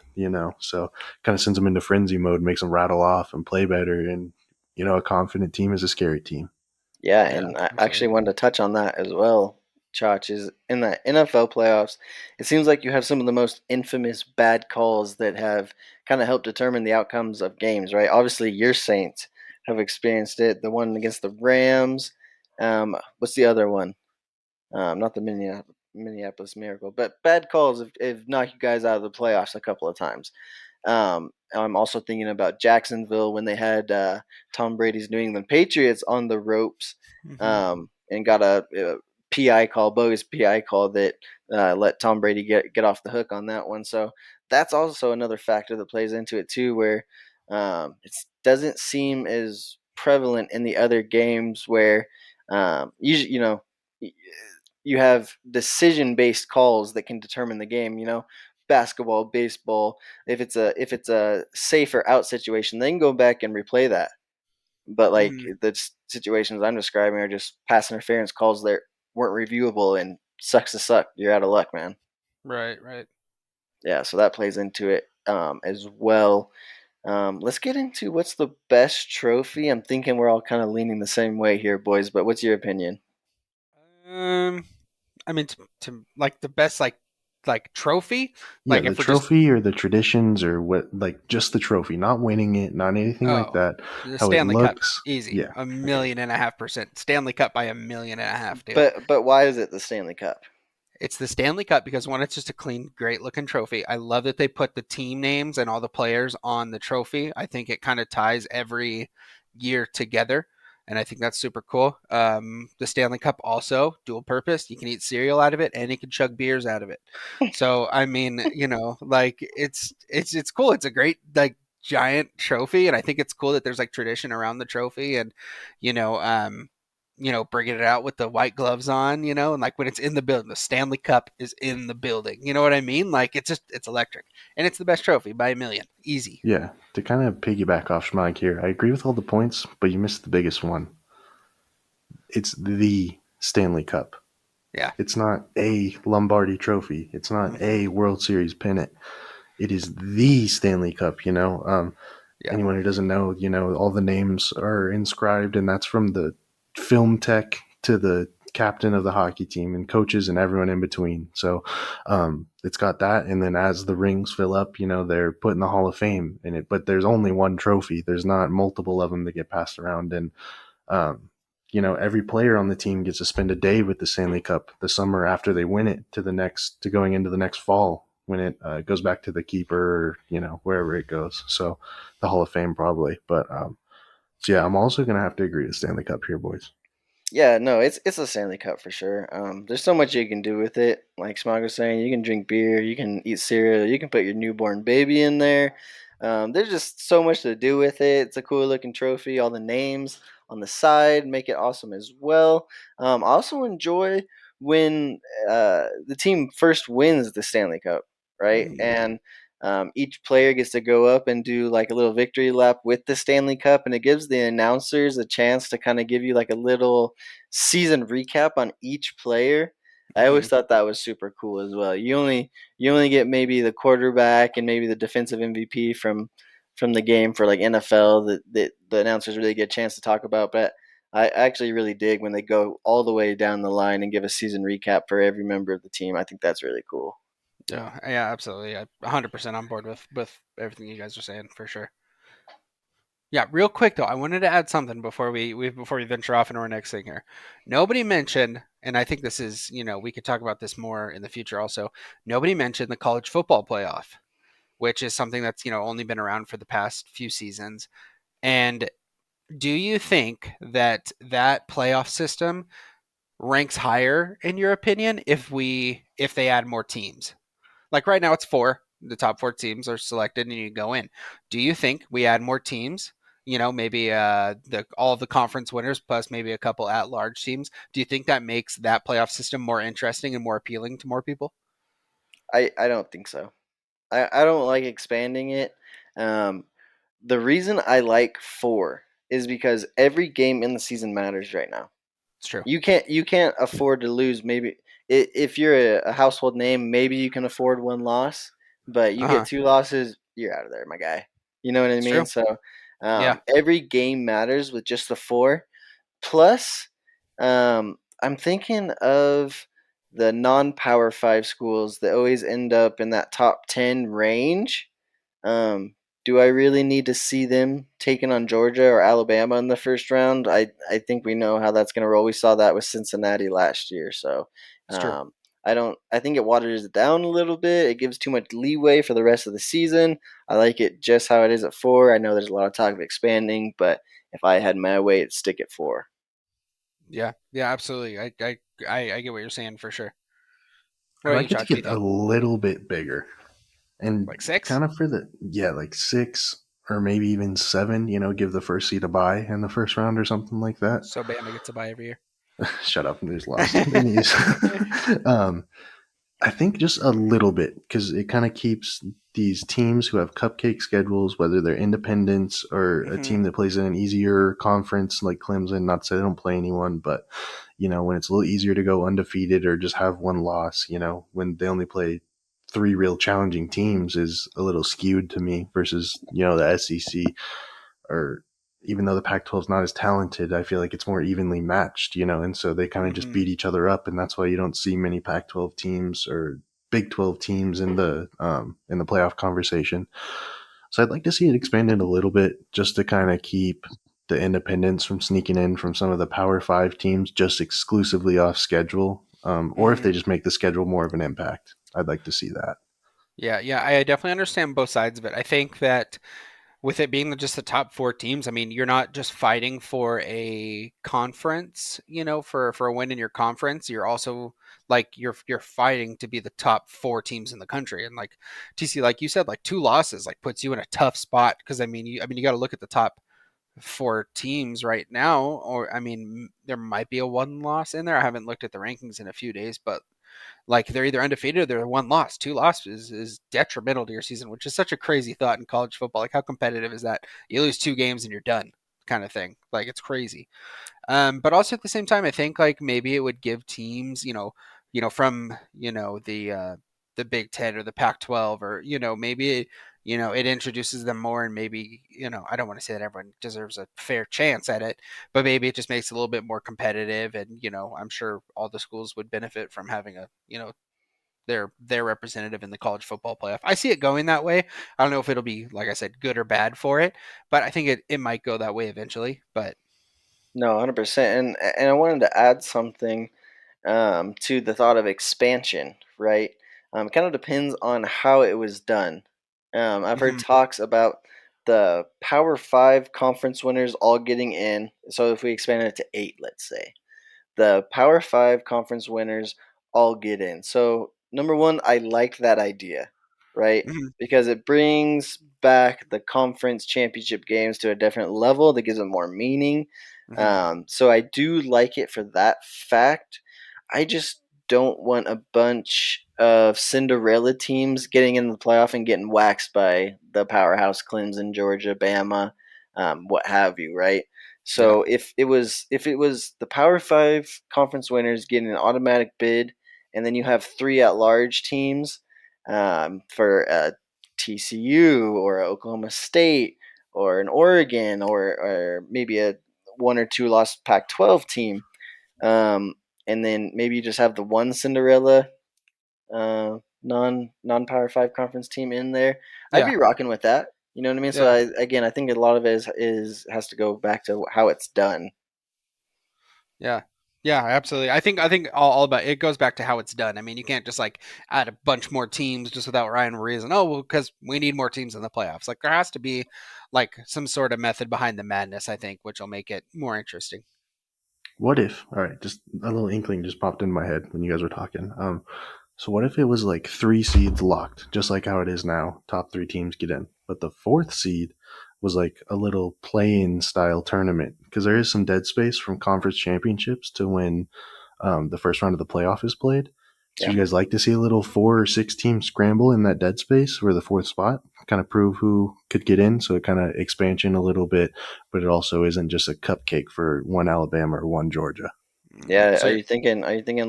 so kind of sends them into frenzy mode, makes them rattle off and play better. And a confident team is a scary team. Yeah, Yeah, and I actually absolutely. wanted to touch on that as well, Chach, is in the NFL playoffs, it seems like you have some of the most infamous bad calls that have kind of helped determine the outcomes of games, right? Obviously, your Saints have experienced it. The one against the Rams. What's the other one? Not the Minneapolis Miracle, but bad calls have knocked you guys out of the playoffs a couple of times. I'm also thinking about Jacksonville when they had Tom Brady's New England Patriots on the ropes, Hmm. and got a PI call, bogus PI call that let Tom Brady get off the hook on that one. So that's also another factor that plays into it too, where it doesn't seem as prevalent in the other games where usually you have decision based calls that can determine the game. Basketball, baseball. If it's a safe or out situation, they can go back and replay that. But like Hmm. the situations I'm describing are just pass interference calls that weren't reviewable and sucks to suck. You're out of luck, man. Right, right. Yeah, so that plays into it as well. Let's get into what's the best trophy. I'm thinking we're all kind of leaning the same way here, boys. But what's your opinion? Um, I mean, to like the best like trophy, Yeah, like the if we're just trophy or the traditions or what, like just the trophy, not winning it, not anything like oh that. the How it Stanley Cup, looks. easy, Yeah. a Okay. million and a half percent Stanley Cup by a million and a half, dude. But why is it the Stanley Cup? It's the Stanley Cup because one, it's just a clean, great looking trophy. I love that they put the team names and all the players on the trophy. I think it kind of ties every year together, and I think that's super cool. The Stanley Cup also dual purpose. You can eat cereal out of it, and you can chug beers out of it. So I mean, like it's cool. It's a great like giant trophy, and I think it's cool that there's like tradition around the trophy, and you know, um, bringing it out with the white gloves on, and like when it's in the building, the Stanley Cup is in the building. You know what I mean? Like it's electric, and it's the best trophy by a million, easy. Yeah. To kind of piggyback off Schmag here, I agree with all the points, but you missed the biggest one. It's the Stanley Cup. Yeah. It's not a Lombardi trophy. It's not Hmm. a World Series pennant. It is the Stanley Cup. Yeah. Anyone who doesn't know, all the names are inscribed, and that's from the film tech to the captain of the hockey team and coaches and everyone in between. So it's got that. And then as the rings fill up, they're put in the Hall of Fame in it, but there's only one trophy. There's not multiple of them that get passed around. And, um, every player on the team gets to spend a day with the Stanley Cup the summer after they win it to going into the next fall when it goes back to the keeper, or, wherever it goes. So the Hall of Fame probably. But so yeah, I'm also going to have to agree with Stanley Cup here, boys. Yeah, no, it's a Stanley Cup for sure. There's so much you can do with it. Like Smog was saying, you can drink beer, you can eat cereal, you can put your newborn baby in there. There's just so much to do with it. It's a cool looking trophy. All the names on the side make it awesome as well. I also enjoy when the team first wins the Stanley Cup, right? Mm, And each player gets to go up and do like a little victory lap with the Stanley Cup, and it gives the announcers a chance to kind of give you like a little season recap on each player. I always mhm. thought that was super cool as well. You only get maybe the quarterback and maybe the defensive MVP from the game for like NFL that the announcers really get a chance to talk about. But I actually really dig when they go all the way down the line and give a season recap for every member of the team. I think that's really cool. Yeah, yeah, absolutely. I'm 100% on board with everything you guys are saying for sure. Yeah, real quick though, I wanted to add something before we venture off into our next thing here. Nobody mentioned, and I think this is, we could talk about this more in the future also. Nobody mentioned the college football playoff, which is something that's, only been around for the past few seasons. And do you think that that playoff system ranks higher in your opinion if they add more teams? Like right now, it's four. The top four teams are selected, and you go in. Do you think we add more teams? Maybe the all of the conference winners plus maybe a couple at-large teams. Do you think that makes that playoff system more interesting and more appealing to more people? I don't think so. I don't like expanding it. Um, the reason I like four is because every game in the season matters right now. It's true. You can't afford to lose. Maybe if you're a household name, maybe you can afford one loss, but you Uh get huh. two losses, you're out of there, my guy. You know what I It's mean? true. So Yeah. every game matters with just the four. Plus, I'm thinking of the non-power five schools that always end up in that top 10 range. um, do I really need to see them taking on Georgia or Alabama in the first round? I think we know how that's going to roll. We saw that with Cincinnati last year. So It's true. I don't. I think it waters it down a little bit. It gives too much leeway for the rest of the season. I like it just how it is at four. I know there's a lot of talk of expanding, but if I had my way, it'd stick at four. Yeah. Yeah. Absolutely. I get what you're saying for sure. What I about you, like it to Josh? What do you get a think? little bit bigger, and Like six? kind of for the, yeah, like six or maybe even seven, give the first seed a bye in the first round or something like that. So Bama gets a bye every year. Shut up, there's lost. They need um, I think just a little bit, because it kind of keeps these teams who have cupcake schedules, whether they're independents or a Hmm. team that plays in an easier conference like Clemson. Not to say they don't play anyone, but when it's a little easier to go undefeated or just have one loss, when they only play three real challenging teams, is a little skewed to me versus the SEC, or even though the Pac-12 is not as talented, I feel like it's more evenly matched, and so they kind of just Hmm. beat each other up, and that's why you don't see many Pac-12 teams or Big 12 teams in the playoff conversation. So I'd like to see it expanded a little bit, just to kind of keep the independents from sneaking in from some of the Power Five teams just exclusively off schedule, or if Hmm. they just make the schedule more of an impact. I'd like to see that. Yeah. Yeah. I definitely understand both sides of it. I think that with it being just the top four teams, I mean, you're not just fighting for a conference, for a win in your conference. You're also like you're fighting to be the top four teams in the country. And like TC, like you said, like two losses like puts you in a tough spot because I mean you got to look at the top four teams right now, or I mean there might be a one loss in there. I haven't looked at the rankings in a few days, but like they're either undefeated or they're one loss. Two losses is detrimental to your season, which is such a crazy thought in college football. Like how competitive is that? You lose two games and you're done, kind of thing. Like it's crazy. But also at the same time, I think like maybe it would give teams, from the Big Ten or the Pac-12, or maybe it introduces them more, and maybe, I don't want to say that everyone deserves a fair chance at it, but maybe it just makes it a little bit more competitive. And, I'm sure all the schools would benefit from having their representative in the college football playoff. I see it going that way. I don't know if it'll be, like I said, good or bad for it, but I think it might go that way eventually. But No, 100%. And I wanted to add something to the thought of expansion, right? It kind of depends on how it was done. I've heard mhm, talks about the Power Five conference winners all getting in. So if we expanded it to eight, let's say, the Power Five conference winners all get in. So, number one, I like that idea, right? mhm, Because it brings back the conference championship games to a different level that gives it more meaning. mhm, So, I do like it for that fact. I just don't want a bunch of Cinderella teams getting in the playoff and getting waxed by the powerhouse Clemson, Georgia, Bama, what have you, right? yeah, So if it was the Power Five conference winners getting an automatic bid, and then you have three at-large teams for a TCU or a Oklahoma State or an Oregon or maybe a one or two lost Pac-12 team, um, and then maybe you just have the one Cinderella non Power Five conference team in there. I'd yeah, be rocking with that. You know what I mean? So yeah. I think a lot of it is has to go back to how it's done. Yeah. Yeah, absolutely. I think all about it goes back to how it's done. I mean, you can't just like add a bunch more teams just without rhyme or reason. Oh, well, because we need more teams in the playoffs. Like there has to be like some sort of method behind the madness, I think, which will make it more interesting. What if? All right, just a little inkling just popped in my head when you guys were talking. So what if it was like three seeds locked, just like how it is now? Top three teams get in, but the fourth seed was like a little play-in style tournament because there is some dead space from conference championships to when the first round of the playoff is played. So Yeah. you guys like to see a little 4 or 6 team scramble in that dead space for the fourth spot, kind of prove who could get in. So it kind of expansion a little bit, but it also isn't just a cupcake for one Alabama or one Georgia. Yeah, So are you thinking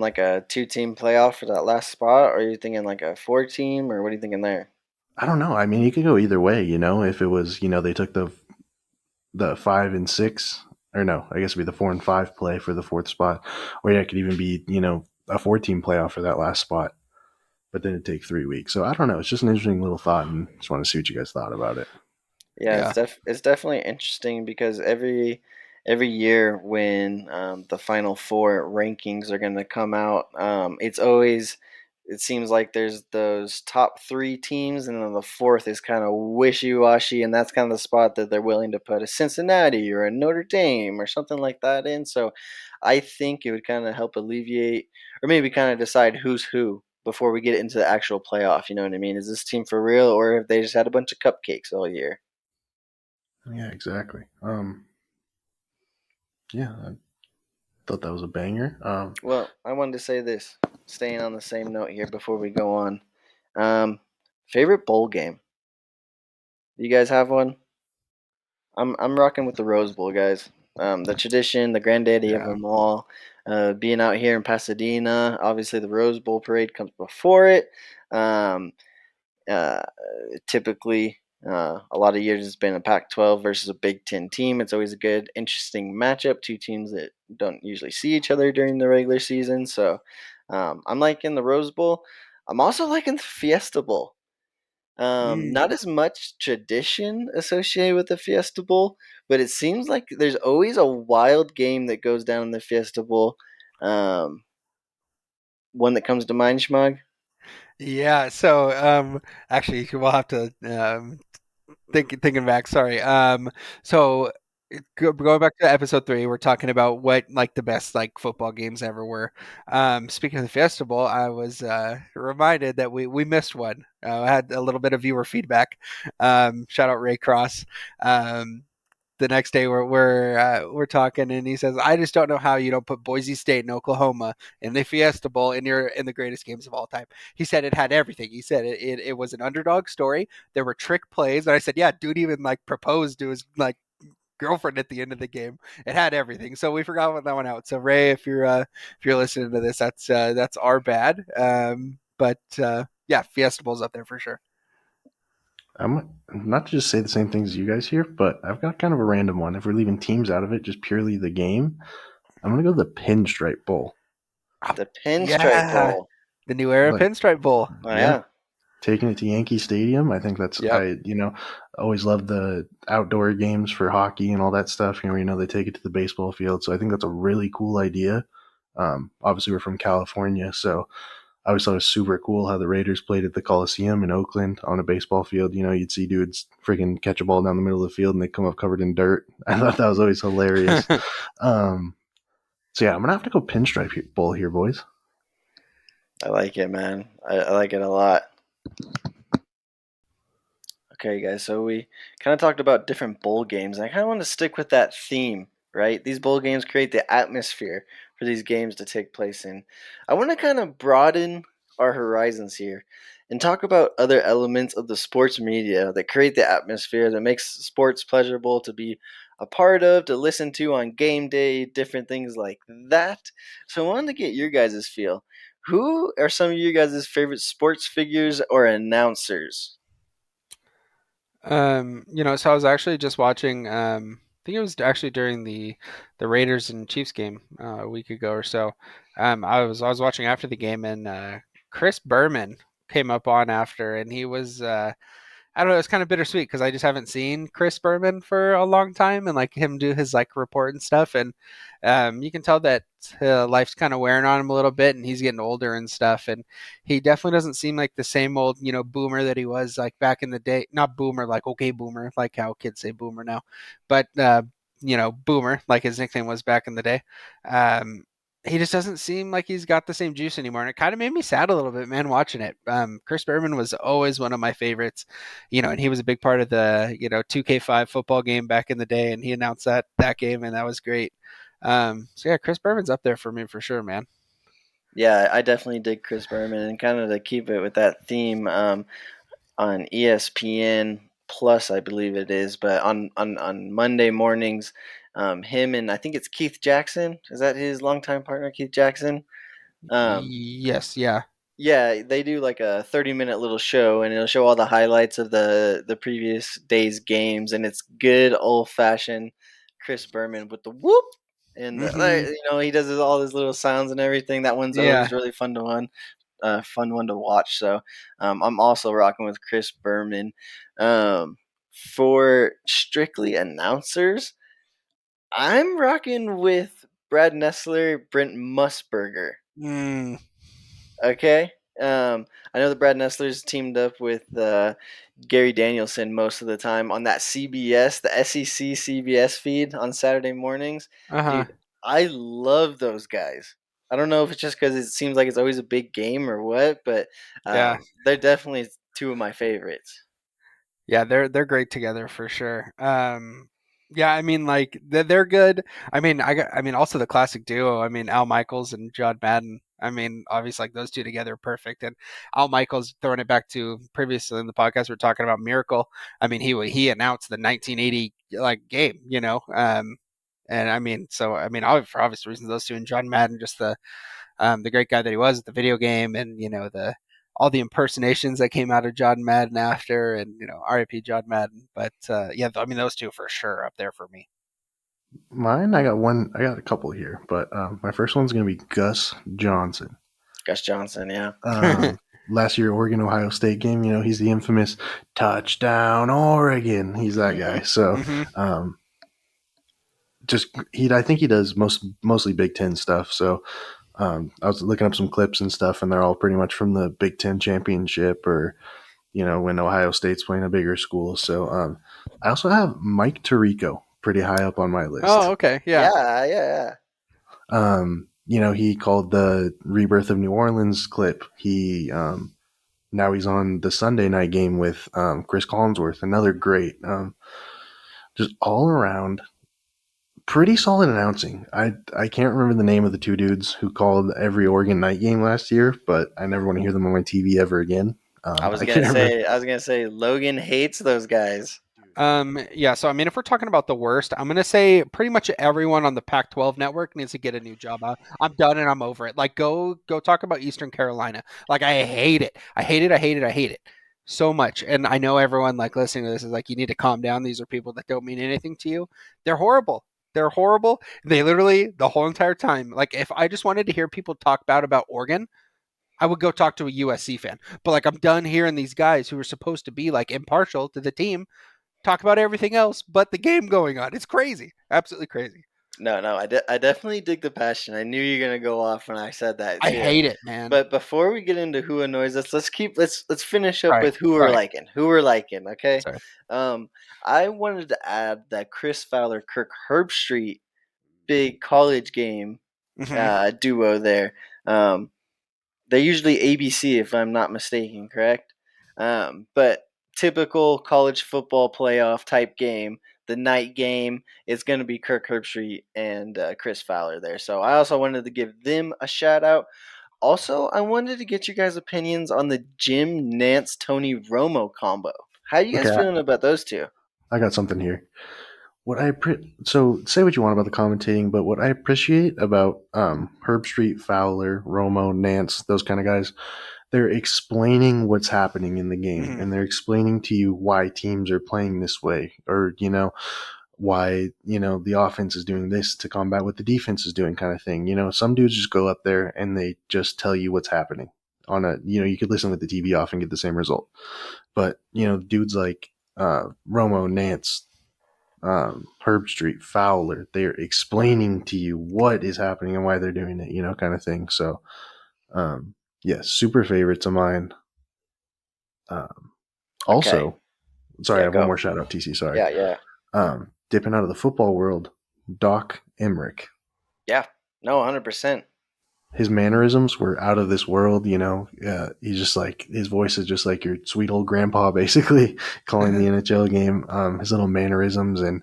like a two-team playoff for that last spot, or are you thinking like a four-team, or what are you thinking there? I don't know. I mean, you could go either way. If it was, they took the 5 and 6, or no, I guess it'd be the 4 and 5 play for the fourth spot, or yeah, it could even be a 4 team playoff for that last spot. But then it'd take 3 weeks. So I don't know. It's just an interesting little thought, and just want to see what you guys thought about it. Yeah, yeah. it's definitely interesting because every year when the final four rankings are going to come out, it seems like there's those top three teams, and then the fourth is kind of wishy washy, and that's kind of the spot that they're willing to put a Cincinnati or a Notre Dame or something like that in. So I think it would kind of help alleviate, or maybe kind of decide who's who before we get into the actual playoff. You know what I mean? Is this team for real, or have they just had a bunch of cupcakes all year? Yeah, exactly. Yeah, I thought that was a banger. Well, I wanted to say this, staying on the same note here before we go on. Um, Favorite bowl game? Do you guys have one? I'm rocking with the Rose Bowl, guys. The tradition, the granddaddy of Yeah. them all. Being out here in Pasadena, obviously the Rose Bowl parade comes before it. Um, uh, Typically, a lot of years it's been a Pac-12 versus a Big Ten team. It's always a good, interesting matchup. Two teams that don't usually see each other during the regular season. So I'm liking the Rose Bowl. I'm also liking the Fiesta Bowl. Mm. Not as much tradition associated with the Fiesta Bowl, but it seems like there's always a wild game that goes down in the Fiesta Bowl. Um, One that comes to mind, Schmug? Yeah. So actually, we'll have to thinking back. Sorry. So going back to episode 3, we're talking about what like the best like football games ever were. Speaking of the festival, I was reminded that we missed one. I had a little bit of viewer feedback. Shout out Ray Cross. Um, the next day we're talking, and he says, "I just don't know how you don't put Boise State and Oklahoma in the Fiesta Bowl in the greatest games of all time." He said it had everything. He said it was an underdog story. There were trick plays, and I said, "Yeah, dude even like proposed to his like girlfriend at the end of the game. It had everything." So we forgot about that one out. So Ray, if you're listening to this, that's our bad. But yeah, Fiesta Bowl's up there for sure. I'm not to just say the same things you guys here, but I've got kind of a random one. If we're leaving teams out of it, just purely the game, I'm gonna go the Pinstripe Bowl. Oh, The Pinstripe yeah, Bowl. the new era Like, Pinstripe Bowl. Oh yeah, yeah. taking it to Yankee Stadium. I think that's Yep. I always loved the outdoor games for hockey and all that stuff. They take it to the baseball field. So I think that's a really cool idea. Obviously, we're from California, so I always thought it was super cool how the Raiders played at the Coliseum in Oakland on a baseball field. You'd see dudes freaking catch a ball down the middle of the field and they come up covered in dirt. I thought that was always hilarious. Um, so yeah, I'm gonna have to go bowl here, boys. I like it, man. I like it a lot. Okay, guys, so we kind of talked about different bowl games, and I kind of want to stick with that theme, right? These bowl games create the atmosphere for these games to take place in. I want to kind of broaden our horizons here and talk about other elements of the sports media that create the atmosphere that makes sports pleasurable to be a part of, to listen to on game day, different things like that. So I wanted to get your guys' feel. Who are some of you guys' favorite sports figures or announcers? So I was actually just watching. I think it was actually during the Raiders and Chiefs game a week ago or so. I was watching after the game, and Chris Berman came up on after, and he was I don't know. It's kind of bittersweet because I just haven't seen Chris Berman for a long time, and like him do his like report and stuff, and you can tell that life's kind of wearing on him a little bit, and he's getting older and stuff, and he definitely doesn't seem like the same old boomer that he was like back in the day. Not boomer like okay boomer like how kids say boomer now, but boomer like his nickname was back in the day. Um, he just doesn't seem like he's got the same juice anymore, and it kind of made me sad a little bit, man, watching it. Chris Berman was always one of my favorites, and he was a big part of the 2K5 football game back in the day, and he announced that game, and that was great. So yeah, Chris Berman's up there for me for sure, man. Yeah, I definitely dig Chris Berman, and kind of to keep it with that theme, on ESPN Plus, I believe it is, but on Monday mornings, him and I think it's Keith Jackson. Is that his longtime partner, Keith Jackson? Um, Yes, yeah. yeah, they do like a 30-minute little show, and it'll show all the highlights of the previous day's games, and it's good old fashioned Chris Berman with the whoop. And Hmm. he does all his little sounds and everything. That one's always Yeah. really fun one to watch. So I'm also rocking with Chris Berman. Um, for strictly announcers, I'm rocking with Brad Nessler, Brent Musburger. Mm, Okay. I know that Brad Nessler's teamed up with Gary Danielson most of the time on that CBS, the SEC CBS feed on Saturday mornings. uh-huh. Dude, I love those guys. I don't know if it's just because it seems like it's always a big game or what, but Yeah. they're definitely two of my favorites. Yeah, they're great together for sure. Yeah, I mean, like they're good. I mean, also the classic duo. I mean, Al Michaels and John Madden. I mean, obviously, like those two together are perfect. And Al Michaels, throwing it back to previously in the podcast, we are talking about Miracle. I mean, he announced the 1980 like game, and I mean, so I mean, for obvious reasons, those two and John Madden, just the great guy that he was at the video game, and the all the impersonations that came out of John Madden after, and R.I.P. John Madden. But yeah, I mean those two for sure up there for me. Mine, I got one. I got a couple here, but my first one's gonna be Gus Johnson. Gus Johnson, yeah. Um, Last year Oregon Ohio State game, he's the infamous touchdown Oregon. He's that guy. So Hmm. um, just I think he does mostly Big Ten stuff. So I was looking up some clips and stuff, and they're all pretty much from the Big Ten championship or when Ohio State's playing a bigger school. So I also have Mike Tirico pretty high up on my Oh, list. okay, yeah. Yeah, yeah, He called the Rebirth of New Orleans clip. Now he's on the Sunday night game with Chris Collinsworth, another great, just all around pretty solid announcing. I can't remember the name of the two dudes who called every Oregon night game last year, but I never want to hear them on my TV ever again. I can't remember. I was gonna say, Logan hates those guys. Yeah, so I mean, if we're talking about the worst, I'm gonna say pretty much everyone on the Pac-12 network needs to get a new job. I'm done and I'm over it. Like, go talk about Eastern Carolina. Like, I hate it. I hate it. I hate it. I hate it. so much. And I know everyone like listening to this is like, you need to calm down. These are people that don't mean anything to you. They're horrible. They're horrible. They literally the whole entire time. Like if I just wanted to hear people talk bad about Oregon, I would go talk to a USC fan. But like I'm done hearing these guys who are supposed to be like impartial to the team talk about everything else but the game going on. It's crazy. Absolutely crazy. No, no, I definitely dig the passion. I knew you were gonna go off when I said that I too. hate it, man. But before we get into who annoys us, let's finish up Sorry. with who we're Sorry. liking. Who we're liking, okay? Sorry. Um, I wanted to add that Chris Fowler, Kirk Herbstreit, big college game Hmm. duo there. Um, they're usually ABC, if I'm not mistaken, correct? But typical college football playoff type game, the night game is going to be Kirk Herbstreit and Chris Fowler there. So I also wanted to give them a shout out. Also, I wanted to get you guys' opinions on the Jim Nance Tony Romo combo. How you guys Okay, feeling about those two? I got something here. So say what you want about the commentating, but what I appreciate about Herb Street, Fowler, Romo, Nance, those kind of guys, they're explaining what's happening in the game, Hmm. and they're explaining to you why teams are playing this way, or why the offense is doing this to combat what the defense is doing, kind of thing. Some dudes just go up there and they just tell you what's happening on a. You could listen with the TV off and get the same result, but dudes like Romo, Nance, Herb Street, Fowler, they're explaining to you what is happening and why they're doing it, kind of thing. So, yeah, super favorites of mine. Um, Okay. Also, sorry, I Yeah, have one go. more shout out, TC. Sorry. Yeah, yeah. Dipping out of the football world, Doc Emmerich. Yeah. No, 100%. His mannerisms were out of this world. He's just like his voice is just like your sweet old grandpa, basically calling the NHL game. His little mannerisms and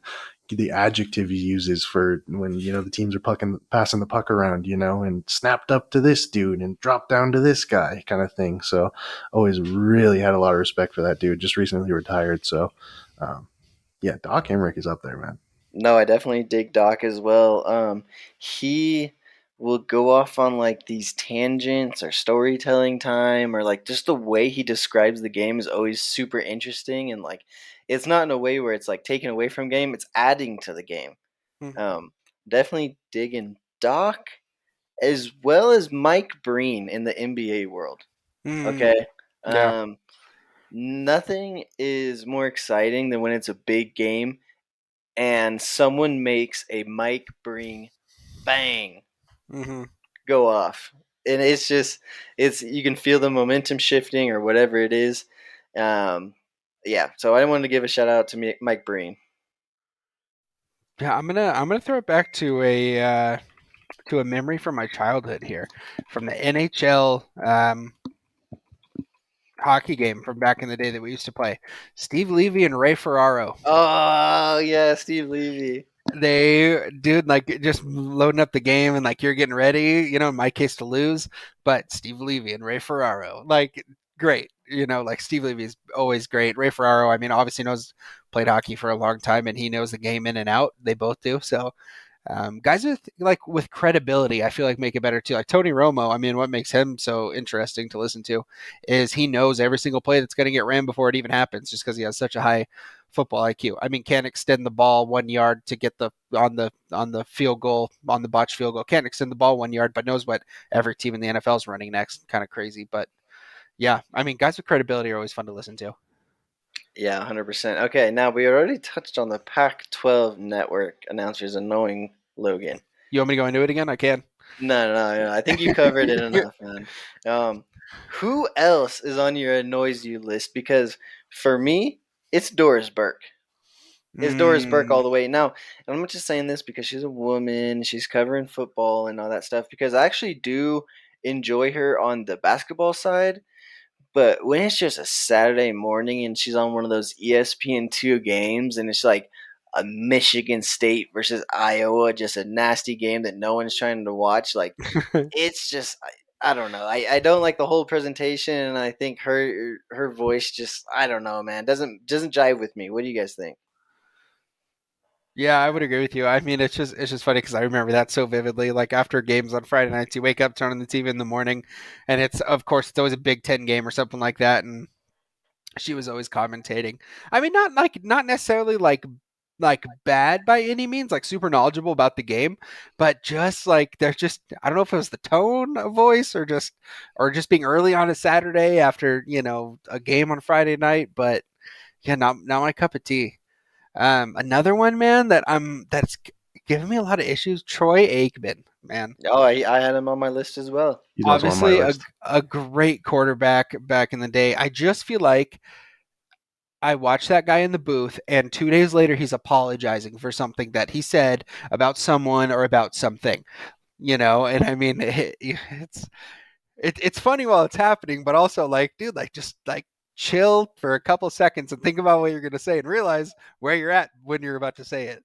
the adjective he uses for when the teams are passing the puck around, and snapped up to this dude and dropped down to this guy, kind of thing. So, always really had a lot of respect for that dude. Just recently retired, so um, yeah, Doc Emmerich is up there, man. No, I definitely dig Doc as well. He will go off on like these tangents or storytelling time or like just the way he describes the game is always super interesting and like it's not in a way where it's like taken away from game, it's adding to the game. Um, Definitely digging Doc as well as Mike Breen in the NBA world. Hmm. Okay. Yeah. Um, Nothing is more exciting than when it's a big game and someone makes a Mike Breen bang Hmm. go off. And it's just it's you can feel the momentum shifting or whatever it is. Um, yeah, so I wanted to give a shout out to Mike Breen. Yeah, I'm gonna throw it back to a memory from my childhood here, from the NHL hockey game from back in the day that we used to play. Steve Levy and Ray Ferraro. Oh yeah, Steve Levy. They, dude, like just loading up the game and like you're getting ready, in my case to lose, but Steve Levy and Ray Ferraro, like great, like Steve Levy is always great. Ray Ferraro, I mean, obviously played hockey for a long time and he knows the game in and out. They both do. So guys with credibility, I feel like make it better too. Like Tony Romo, I mean, what makes him so interesting to listen to is he knows every single play that's going to get ran before it even happens, just because he has such a high football IQ. I mean, can't extend the ball 1 yard to get the on the field goal on the botch field goal. Can't extend the ball 1 yard, but knows what every team in the NFL is running next. Kind of crazy, but yeah, I mean, guys with credibility are always fun to listen to. Yeah, 100%. Okay, now we already touched on the Pac-12 network announcers annoying Logan. You want me to go into it again? I can. No, no, no. I think you covered it enough, man. Um, who else is on your annoys you list? Because for me, it's Doris Burke. It's Doris Burke all Mm, the way. Now, and I'm not just saying this because she's a woman, she's covering football and all that stuff, because I actually do enjoy her on the basketball side. But when it's just a Saturday morning and she's on one of those ESPN2 games and it's like a Michigan State versus Iowa, just a nasty game that no one's trying to watch, like it's just I don't know. I don't like the whole presentation and I think her voice just I don't know, man. Doesn't jive with me. What do you guys think? Yeah, I would agree with you. I mean, it's just funny because I remember that so vividly. Like after games on Friday nights, you wake up, turn on the TV in the morning, and it's of course it's always a Big Ten game or something like that, and She was always commentating. I mean, not necessarily like bad by any means, like super knowledgeable about the game, but just like they're just I don't know if it was the tone of voice or just being early on a Saturday after a game on Friday night. But yeah, not my cup of tea. Another one, man, that's giving me a lot of issues. Troy Aikman, man, Oh, I had him on my list as well. He's also on my obviously list. a great quarterback back in the day. I just feel like I watched that guy in the booth, and 2 days later, he's apologizing for something that he said about someone or about something. And I mean, it's funny while it's happening, but also like, dude, like just like chill for a couple seconds and think about what you're gonna say and realize where you're at when you're about to say it.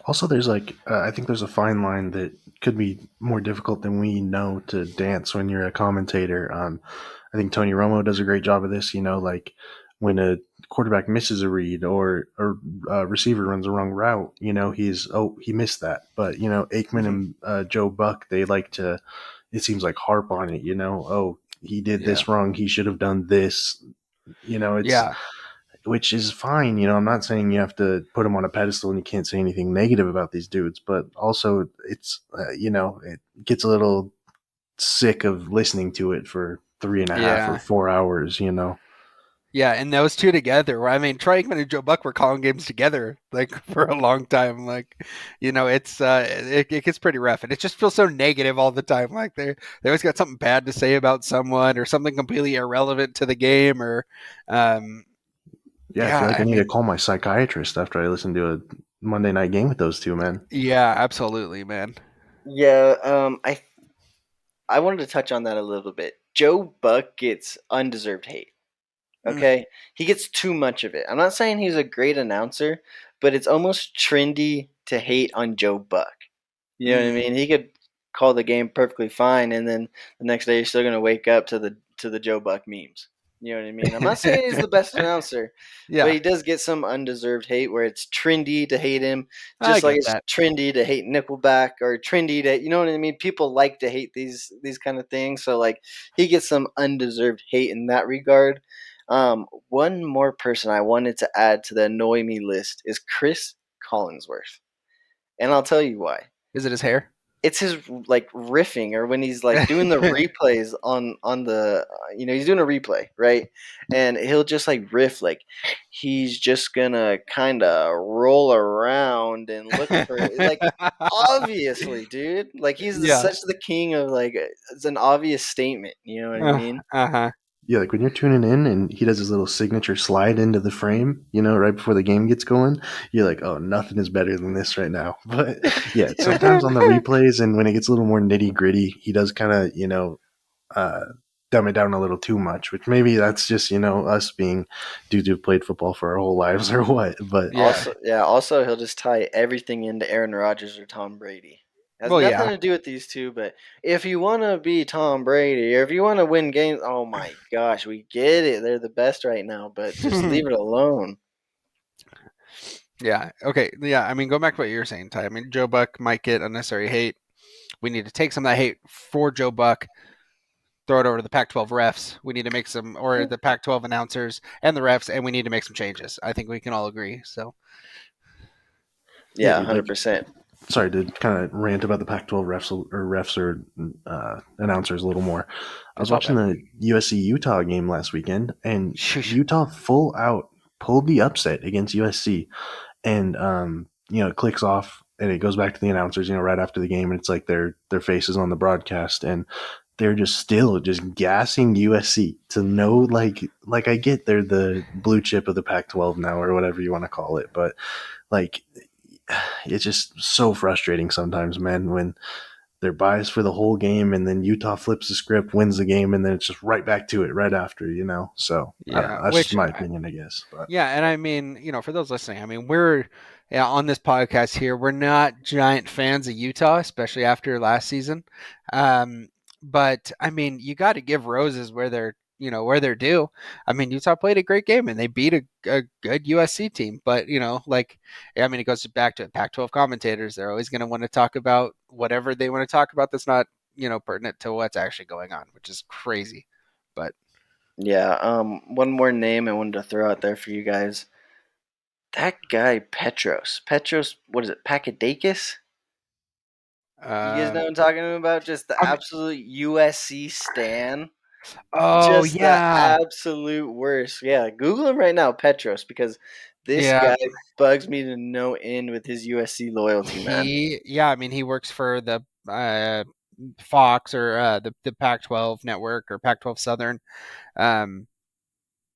Also, there's like I think there's a fine line that could be more difficult than we know to dance when you're a commentator. I think Tony Romo does a great job of this. Like when a quarterback misses a read or a receiver runs a wrong route, he missed that. But Aikman Hmm. and Joe Buck, they like to. It seems like harp on it. Oh, he did Yeah, this wrong. He should have done this. It's yeah, which is fine. I'm not saying you have to put them on a pedestal and you can't say anything negative about these dudes, but also it's, it gets a little sick of listening to it for 3.5 or yeah. 4 hours. Yeah, and those two together. I mean, Troy Aikman and Joe Buck were calling games together like for a long time. Like, it gets pretty rough, and it just feels so negative all the time. Like they always got something bad to say about someone or something completely irrelevant to the game, or um, Yeah, I feel yeah. like I I need to mean, call my psychiatrist after I listen to a Monday night game with those two, man. yeah, absolutely, man. Yeah, I wanted to touch on that a little bit. Joe Buck gets undeserved hate. Mm. Okay, he gets too much of it. I'm not saying he's a great announcer, but it's almost trendy to hate on Joe Buck. You know what I Mm. mean? He could call the game perfectly fine, and then the next day you're still gonna wake up to the Joe Buck memes. You know what I mean? I'm not saying he's the best announcer, but Yeah, he does get some undeserved hate where it's trendy to hate him, I just like get it's that. trendy to hate Nickelback or trendy to, you know what I mean? People like to hate these kind of things, so like he gets some undeserved hate in that regard. One more person I wanted to add to the annoy me list is Chris Collinsworth, and I'll tell you why. Is it his hair? It's his like riffing, or when he's like doing the replays on the he's doing a replay, right? And he'll just like riff like he's just gonna kind of roll around and look for like, obviously, dude, like Yeah. such the king of like, it's an obvious statement, you know what I mean? Uh-huh. Yeah, like when you're tuning in and he does his little signature slide into the frame, right before the game gets going, you're like, oh, nothing is better than this right now. But yeah, sometimes on the replays and when it gets a little more nitty gritty, he does kind of, uh, dumb it down a little too much, which maybe that's just, us being dudes who've played football for our whole lives or what. But Yeah. Also, yeah, also he'll just tie everything into Aaron Rodgers or Tom Brady. Has Well, nothing yeah. to do with these two, but if you want to be Tom Brady or if you want to win games, oh my gosh, we get it. They're the best right now, but just leave it alone. Yeah. Okay. Yeah. I mean, go back to what you were saying, Ty. I mean, Joe Buck might get unnecessary hate. We need to take some of that hate for Joe Buck, throw it over to the Pac-12 refs. We need to make some, or the Pac-12 announcers and the refs, and we need to make some changes. I think we can all agree. So, yeah, Yeah, dude, like 100%. sorry to kind of rant about the Pac-12 refs or announcers a little more. I was it's all watching bad. the USC Utah game last weekend, and Shush. Utah full out pulled the upset against USC, and it clicks off and it goes back to the announcers, right after the game, and it's like their faces on the broadcast, and they're just still just gassing USC to know like I get they're the blue chip of the Pac-12 now or whatever you want to call it, but like it's just so frustrating sometimes, man, when they're biased for the whole game and then Utah flips the script, wins the game, and then it's just right back to it right after. So I don't Yeah. know. That's just Which, my opinion, I guess. But yeah. And I mean, for those listening, I mean, we're, yeah, on this podcast here, we're not giant fans of Utah, especially after last season. Um, but I mean, you got to give roses where they're due. I mean, Utah played a great game and they beat a good USC team. But like, I mean, it goes back to Pac-12 commentators. They're always going to want to talk about whatever they want to talk about that's not pertinent to what's actually going on, which is crazy. But Yeah. One more name I wanted to throw out there for you guys. That guy Petros. Petros. What is it? Papadakis. You guys know Um, what I'm talking about? Just the I mean, absolute USC stan. oh Just the yeah, absolute worst. Yeah, Google him right now, Petros, because this yeah. guy bugs me to no end with his USC loyalty, man. Yeah. I mean, he works for the Fox or the Pac-12 network or Pac-12 Southern. Um,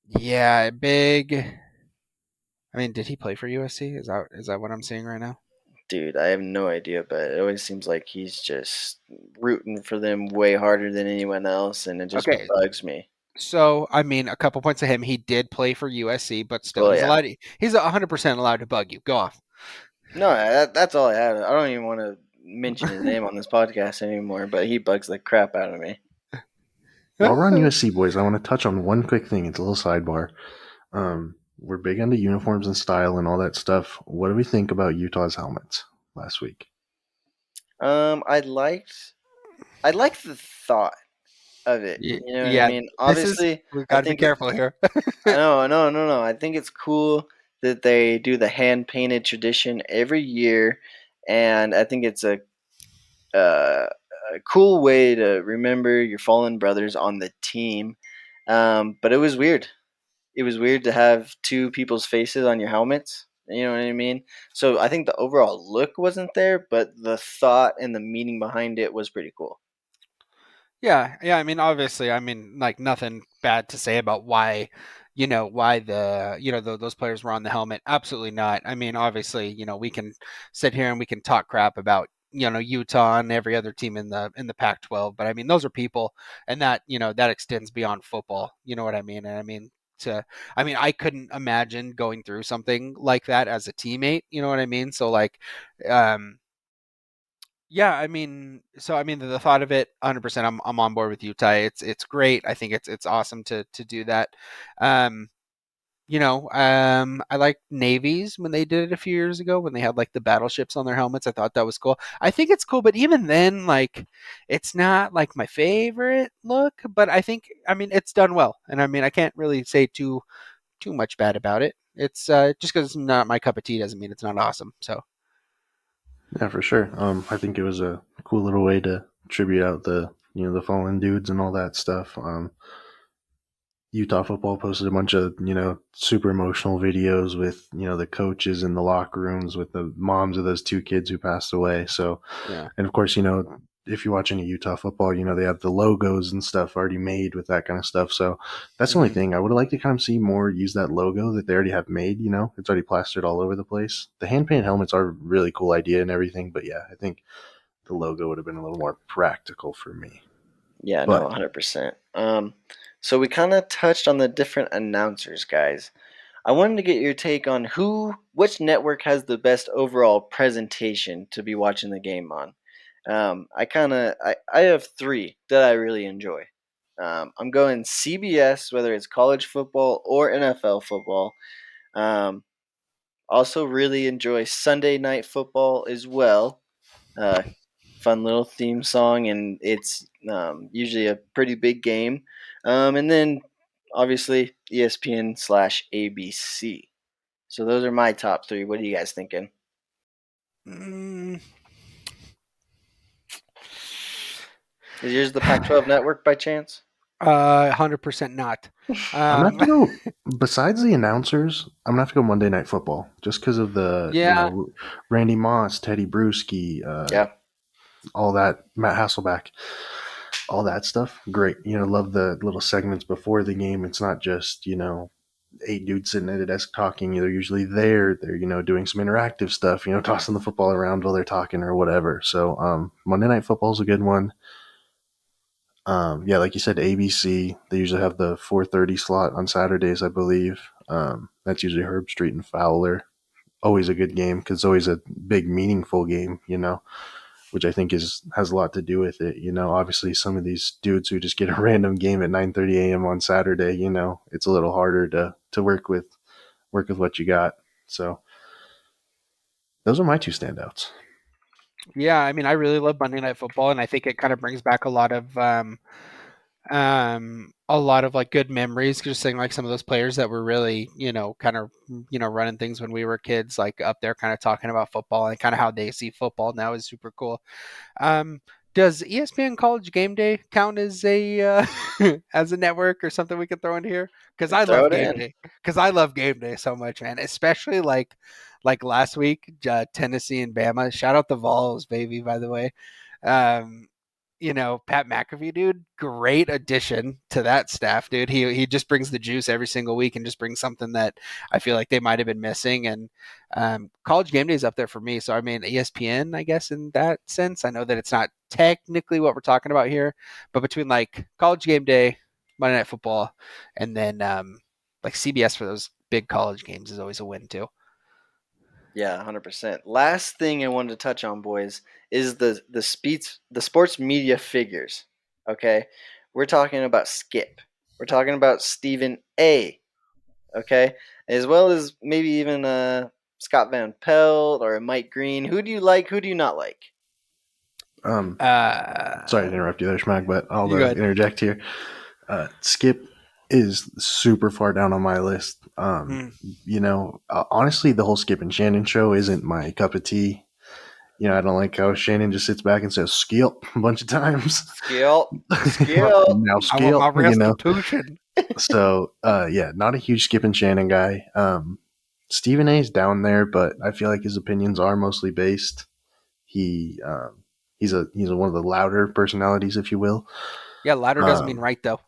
yeah, big. I mean, did he play for USC? Is that what I'm seeing right now? Dude, I have no idea, but it always seems like he's just rooting for them way harder than anyone else, and it just Okay, bugs me. so I mean, a couple points to him. He did play for USC, but still, Oh yeah. he's 100% allowed to bug you. Go off. No, that's all I had. I don't even want to mention his name on this podcast anymore, but he bugs the crap out of me. While we're on USC, boys, I want to touch on one quick thing. It's a little sidebar. We're big into uniforms and style and all that stuff. What do we think about Utah's helmets last week? I liked the thought of it. You know what I Yeah, mean? this is Obviously, we've I got to be think it. careful here. I know, no, no, no. I think it's cool that they do the hand painted tradition every year, and I think it's uh, a cool way to remember your fallen brothers on the team. But it was weird. It was weird to have two people's faces on your helmets. You know what I mean? So I think the overall look wasn't there, but the thought and the meaning behind it was pretty cool. Yeah, yeah. I mean, obviously, I mean, like nothing bad to say about why, why those players were on the helmet. Absolutely not. I mean, obviously, we can sit here and we can talk crap about Utah and every other team in the Pac-12, but I mean, those are people, and that extends beyond football. You know what I mean? And I mean. I couldn't imagine going through something like that as a teammate. You know what I mean? So like, um, yeah, I mean, the thought of it, 100%. I'm on board with you, Ty. It's great. I think it's awesome to do that. Um, I like navies when they did it a few years ago when they had like the battleships on their helmets. I thought that was cool. I think it's cool, but even then, like, it's not like my favorite look. But I mean, it's done well, and I mean, I can't really say too much bad about it. It's just because it's not my cup of tea doesn't mean it's not awesome. So Yeah, for sure. I think it was a cool little way to tribute out the fallen dudes and all that stuff. Utah football posted a bunch of super emotional videos with the coaches in the locker rooms with the moms of those two kids who passed away. So, yeah. and of course, if you watch any Utah football, they have the logos and stuff already made with that kind of stuff. So that's the only Hmm. thing I would like to kind of see more use that logo that they already have made. It's already plastered all over the place. The hand paint helmets are a really cool idea and everything, but yeah, I think the logo would have been a little more practical for me. Yeah, no, But 100%. So we kind of touched on the different announcers, guys. I wanted to get your take on which network has the best overall presentation to be watching the game on. I have three that I really enjoy. I'm going CBS, whether it's college football or NFL football. Um, Also, really enjoy Sunday Night Football as well. Uh, Fun little theme song, and it's usually a pretty big game. And then obviously ESPN/ABC. So those are my top three. What are you guys thinking? Mm, Is yours the Pac-12 network by chance? 100% not. I'm gonna have Um, to go. Besides the announcers, I'm gonna have to go Monday Night Football just because of the yeah, Randy Moss, Teddy Bruschi, Yeah, all that, Matt Hasselback, all that stuff. Great. Love the little segments before the game. It's not just eight dudes sitting at a desk talking. They're usually there. They're doing some interactive stuff. Tossing the football around while they're talking or whatever. So Monday Night Football is a good one. Yeah, like you said, ABC. They usually have the 4:30 slot on Saturdays, I believe. That's usually Herb Street and Fowler. Always a good game because it's always a big, meaningful game. Which I think has a lot to do with it. Obviously some of these dudes who just get a random game at 9:30 a.m. on Saturday. It's a little harder to work with what you got. So those are my two standouts. yeah. I mean, I really love Monday Night Football, and I think it kind of brings back a lot of A lot of like good memories, just saying like some of those players that were really, kind of, running things when we were kids, like up there kind of talking about football and kind of how they see football now is super cool. Um, does ESPN College Game Day count as a as a network or something we can throw in here? Because I Throw love it Game in. Day. Because I love Game Day so much, man. Especially like last week, Tennessee and Bama. Shout out the Vols, baby. By the way, um, Pat McAfee, dude, great addition to that staff, dude. He just brings the juice every single week and just brings something that I feel like they might have been missing. And College Game Day is up there for me. So I mean, ESPN, I guess in that sense. I know that it's not technically what we're talking about here, but between like College Game Day, Monday Night Football, and then like CBS for those big college games is always a win too. Yeah, 100%. Last thing I wanted to touch on, boys, is the sports media figures. Okay, we're talking about Skip. We're talking about Stephen A. Okay, as well as maybe even Scott Van Pelt or Mike Green. Who do you like? Who do you not like? Um, Sorry to Uh, interrupt you there, Schmack, but I'll you good? interject here. Skip is super far down on my list. Hmm. Honestly, the whole Skip and Shannon show isn't my cup of tea. I don't like how Shannon just sits back and says "skip" a bunch of times. Skip, Skip. Now I want skip, my restitution. So yeah, not a huge Skip and Shannon guy. Stephen A's down there, but I feel like his opinions are mostly based. He he's one of the louder personalities, if you will. Yeah, louder doesn't mean Um, right though.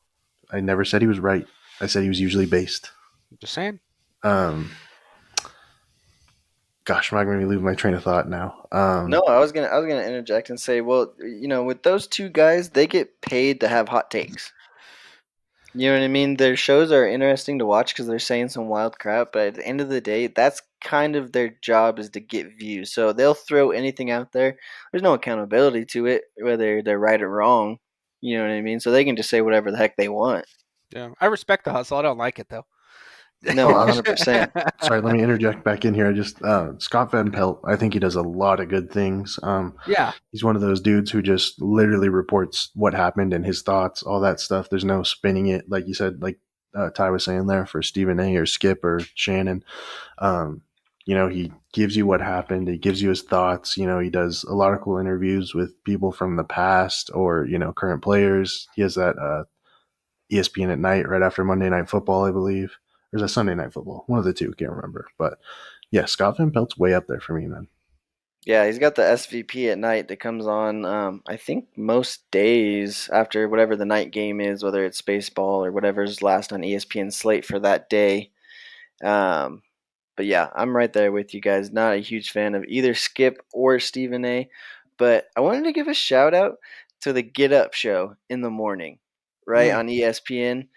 I never said he was right. I said he was usually based. Just saying. Um, Gosh, I'm not going to lose my train of thought now. No, I was gonna interject and say, well, with those two guys, they get paid to have hot takes. You know what I mean? Their shows are interesting to watch because they're saying some wild crap, but at the end of the day, that's kind of their job is to get views. So they'll throw anything out there. There's no accountability to it, whether they're right or wrong. You know what I mean? So they can just say whatever the heck they want. Yeah, I respect the hustle. I don't like it though. No, Oh, I was 100%. sorry. Let me interject back in here. I just Scott Van Pelt. I think he does a lot of good things. Yeah, He's one of those dudes who just literally reports what happened and his thoughts, all that stuff. There's no spinning it, like you said, like Ty was saying there for Stephen A. or Skip or Shannon. Um, he gives you what happened. He gives you his thoughts. He does a lot of cool interviews with people from the past or current players. He has that ESPN at night right after Monday Night Football, I believe. Or is that Sunday Night Football? One of the two, can't remember. But yeah, Scott Van Pelt's way up there for me, man. Yeah, he's got the SVP at night that comes on, I think most days after whatever the night game is, whether it's baseball or whatever's last on ESPN slate for that day. Um, But yeah, I'm right there with you guys. Not a huge fan of either Skip or Stephen A. But I wanted to give a shout out to the Get Up show in the morning, right mm, on ESPN.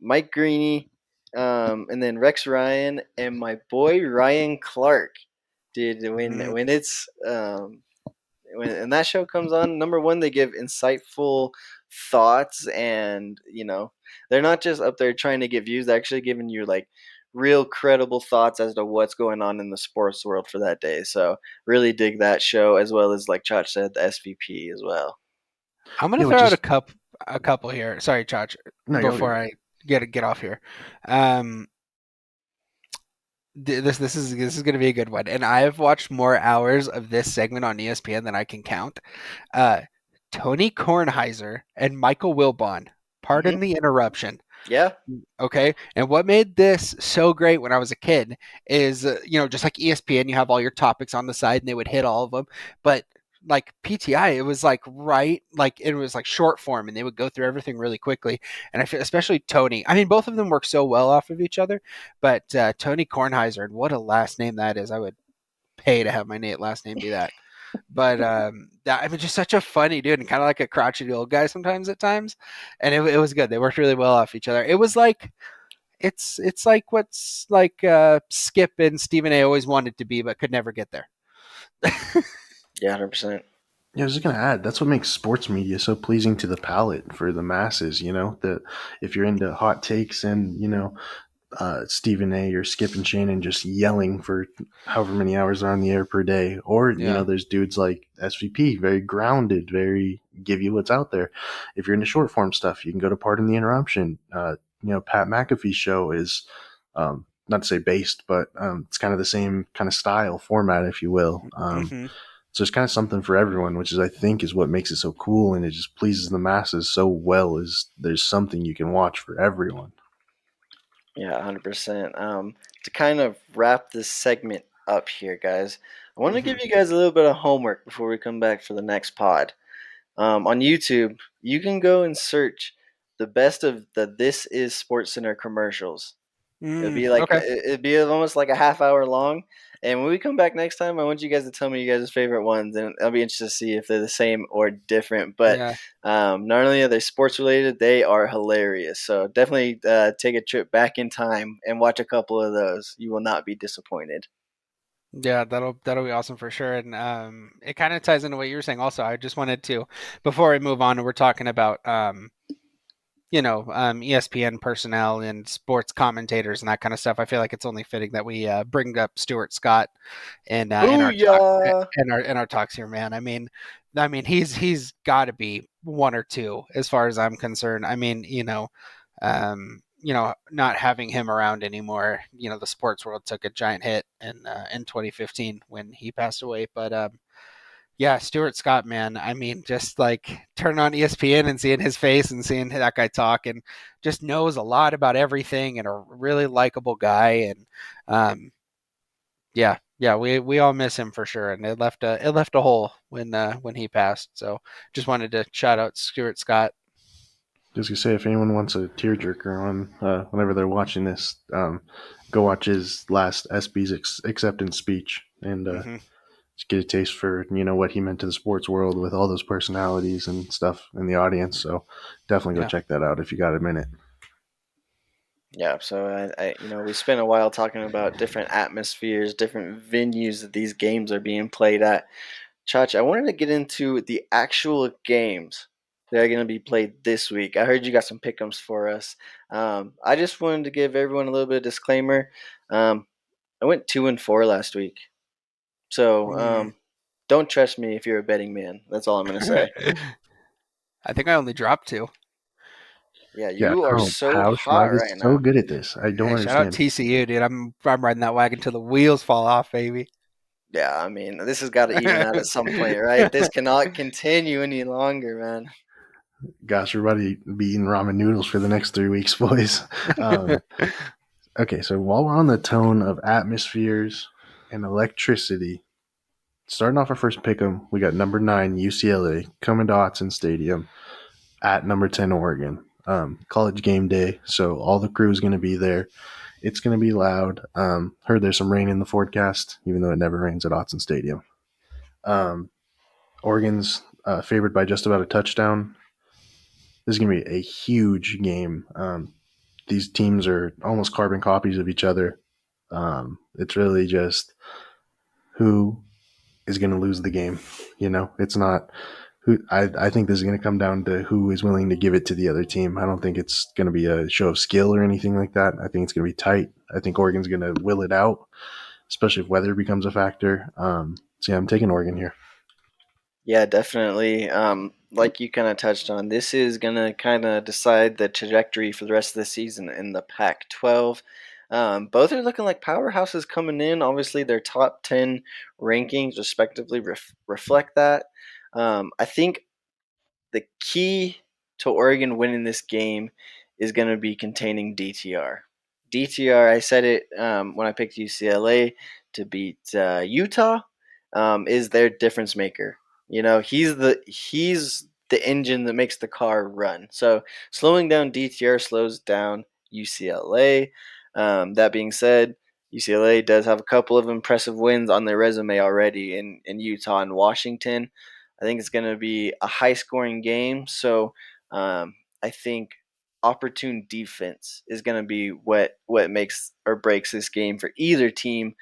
Mike Greeny, and then Rex Ryan and my boy Ryan Clark. Dude, when mm. when it's when and that show comes on, number one, they give insightful thoughts, and they're not just up there trying to get views; they're actually giving you like real credible thoughts as to what's going on in the sports world for that day. So really dig that show, as well as like Chach said, the SVP as well. I'm gonna Yeah, throw which out is a couple here. Sorry, Chach, no, before I get off here. Um, this is gonna be a good one, and I have watched more hours of this segment on ESPN than I can count. Uh, Tony Kornheiser and Michael Wilbon. Hmm. Pardon the interruption. Yeah, Okay. And what made this so great when I was a kid is, just like ESPN, you have all your topics on the side and they would hit all of them. But like PTI, it was like like it was like short form and they would go through everything really quickly. And I feel, especially Tony, I mean, both of them work so well off of each other, but Tony Kornheiser, and what a last name that is. I would pay to have my last name be that. But that I mean, just such a funny dude and kind of like a crotchety old guy sometimes at times, and it was good. They worked really well off each other. It was like it's like what's like Skip and Stephen A. always wanted to be, but could never get there. yeah, 100%. Yeah, I was just gonna add that's what makes sports media so pleasing to the palate for the masses. That if you're into hot takes and Stephen A. or Skip and Shannon just yelling for however many hours are on the air per day. Or, Yeah. there's dudes like SVP, very grounded, very give you what's out there. If you're into short form stuff, you can go to Pardon the Interruption. Pat McAfee's show is, not to say based, but it's kind of the same kind of style, format, if you will. Hmm. So there's kind of something for everyone, which is, I think, is what makes it so cool, and it just pleases the masses so well. Is there's something you can watch for everyone. Yeah, 100%. To kind of wrap this segment up here, guys, I want to Hmm. give you guys a little bit of homework before we come back for the next pod. On YouTube, you can go and search the best of the This Is Sports Center commercials. Okay. It'd be almost like a half hour long. And when we come back next time, I want you guys to tell me you guys' favorite ones, and I'll be interested to see if they're the same or different. But Yeah. not only are they sports related, they are hilarious. So definitely take a trip back in time and watch a couple of those. You will not be disappointed. Yeah, that'll be awesome for sure. And it kind of ties into what you were saying also. I just wanted to, before we move on, we're talking about ESPN personnel and sports commentators and that kind of stuff. I feel like it's only fitting that we bring up Stuart Scott in our talk Booyah! in our talks here, man. I mean he's got to be one or two as far as I'm concerned. I mean, not having him around anymore, the sports world took a giant hit in 2015 when he passed away. But yeah, Stuart Scott, man. I mean, just like turning on ESPN and seeing his face and seeing that guy talk, and just knows a lot about everything, and a really likable guy. And yeah, we all miss him for sure. And it left a hole when he passed. So just wanted to shout out Stuart Scott. Just to say, if anyone wants a tearjerker on whenever they're watching this, go watch his last SB's acceptance speech and Hmm. just get a taste for what he meant to the sports world with all those personalities and stuff in the audience. So definitely go Yeah. check that out if you got a minute. Yeah, so we spent a while talking about different atmospheres, different venues that these games are being played at. Chach, I wanted to get into the actual games that are going to be played this week. I heard you got some pickems for us. I just wanted to give everyone a little bit of disclaimer. Um, I went 2-4 last week, so Mm. don't trust me if you're a betting man. That's all I'm going to say. I think I only dropped two. Yeah, Yeah, you are so how hot Schmag is right so now. good at this. I don't Hey, shout out understand. TCU, dude. I'm riding that wagon till the wheels fall off, baby. Yeah, I mean, this has got to even out at some point, right? This cannot continue any longer, man. Gosh, we're about to be eating ramen noodles for the next 3 weeks, boys. Um, okay, so while we're on the tone of atmospheres and electricity, starting off our first pick 'em, we got number 9 UCLA coming to Autzen Stadium at number 10 Oregon. College game day, so all the crew is going to be there. It's going to be loud. Heard there's some rain in the forecast, even though it never rains at Autzen Stadium. Um, Oregon's favored by just about a touchdown. This is going to be a huge game. These teams are almost carbon copies of each other. It's really just who is going to lose the game. It's not who. I think this is going to come down to who is willing to give it to the other team. I don't think it's going to be a show of skill or anything like that. I think it's going to be tight. I think Oregon's going to will it out, especially if weather becomes a factor. So yeah, I'm taking Oregon here. Yeah, definitely. Like you kind of touched on, this is going to kind of decide the trajectory for the rest of the season in the Pac 12. Both are looking like powerhouses coming in. Obviously, their top 10 rankings, respectively, reflect that. I think the key to Oregon winning this game is going to be containing DTR. DTR, I said it when I picked UCLA to beat Utah, is their difference maker. He's the engine that makes the car run. So slowing down DTR slows down UCLA. That being said, UCLA does have a couple of impressive wins on their resume already in Utah and Washington. I think it's going to be a high scoring game. So I think opportune defense is going to be what makes or breaks this game for either team.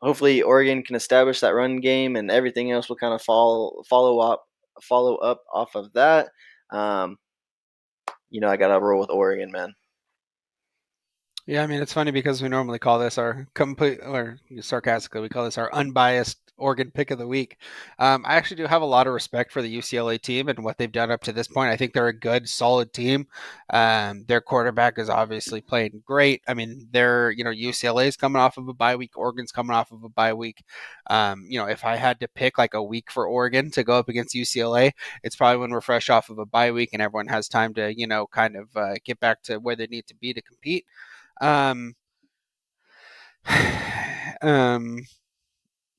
Hopefully, Oregon can establish that run game, and everything else will kind of follow up off of that. I got to roll with Oregon, man. Yeah, I mean it's funny because we normally call this our complete, or sarcastically, we call this our unbiased Oregon pick of the week. I actually do have a lot of respect for the UCLA team and what they've done up to this point. I think they're a good, solid team. Their quarterback is obviously playing great. I mean, UCLA is coming off of a bye week, Oregon's coming off of a bye week. If I had to pick like a week for Oregon to go up against UCLA, it's probably when we're fresh off of a bye week and everyone has time to, kind of get back to where they need to be to compete. Um, um,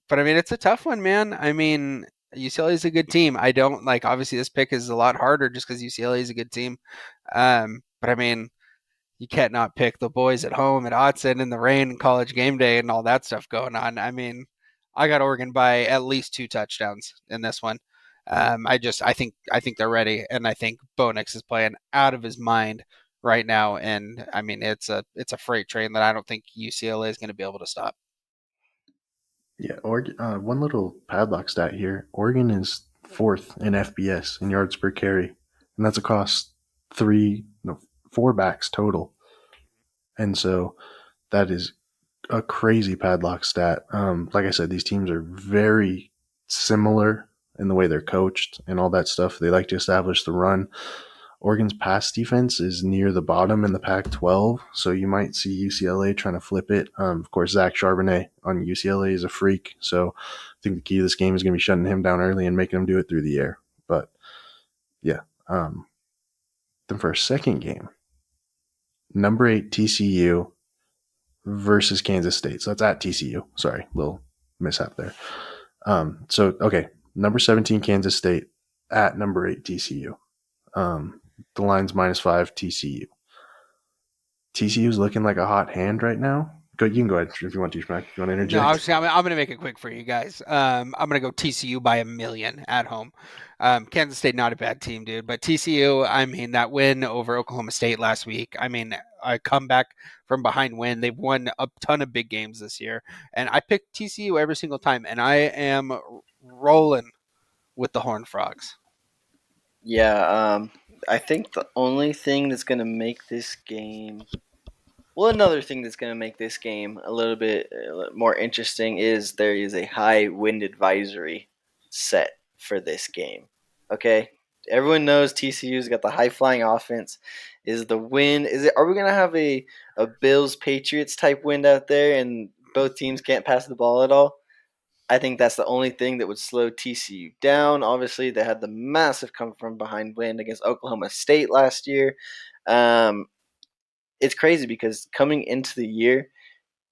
but I mean, it's a tough one, man. I mean, UCLA is a good team. I don't like, obviously, this pick is a lot harder just because UCLA is a good team. But I mean, you can't not pick the boys at home at Autzen in the rain and college game day and all that stuff going on. I mean, I got Oregon by at least 2 touchdowns in this one. I think they're ready, and I think Bo Nix is playing out of his mind right now. And I mean, it's a freight train that I don't think UCLA is going to be able to stop. Yeah, Oregon. One little padlock stat here: Oregon is fourth in FBS in yards per carry, and that's across four backs total. And so that is a crazy padlock stat. Like I said, these teams are very similar in the way they're coached and all that stuff. They like to establish the run. Oregon's pass defense is near the bottom in the Pac-12, so you might see UCLA trying to flip it. Of course, Zach Charbonnet on UCLA is a freak, so I think the key to this game is going to be shutting him down early and making him do it through the air. But yeah, then for a second game, number 8 TCU versus Kansas State. So that's at TCU. Sorry, little mishap there. Okay, number 17 Kansas State at number 8 TCU. The line's -5 TCU. TCU's looking like a hot hand right now. You can go ahead if you want to, Schmack. If you want to No, interject. I'm going to make it quick for you guys. I'm going to go TCU by 1,000,000 at home. Kansas State, not a bad team, dude. But TCU, I mean, that win over Oklahoma State last week, I mean, a comeback from behind win. They've won a ton of big games this year. And I picked TCU every single time. And I am rolling with the Horned Frogs. Yeah, I think the only thing that's going to make this game, well, another thing that's going to make this game a little bit more interesting is there is a high wind advisory set for this game. Okay, everyone knows TCU's got the high flying offense. Is the wind? Is it? Are we going to have a Bills Patriots type wind out there, and both teams can't pass the ball at all? I think that's the only thing that would slow TCU down. Obviously, they had the massive come from behind win against Oklahoma State last year. Um, it's crazy because coming into the year,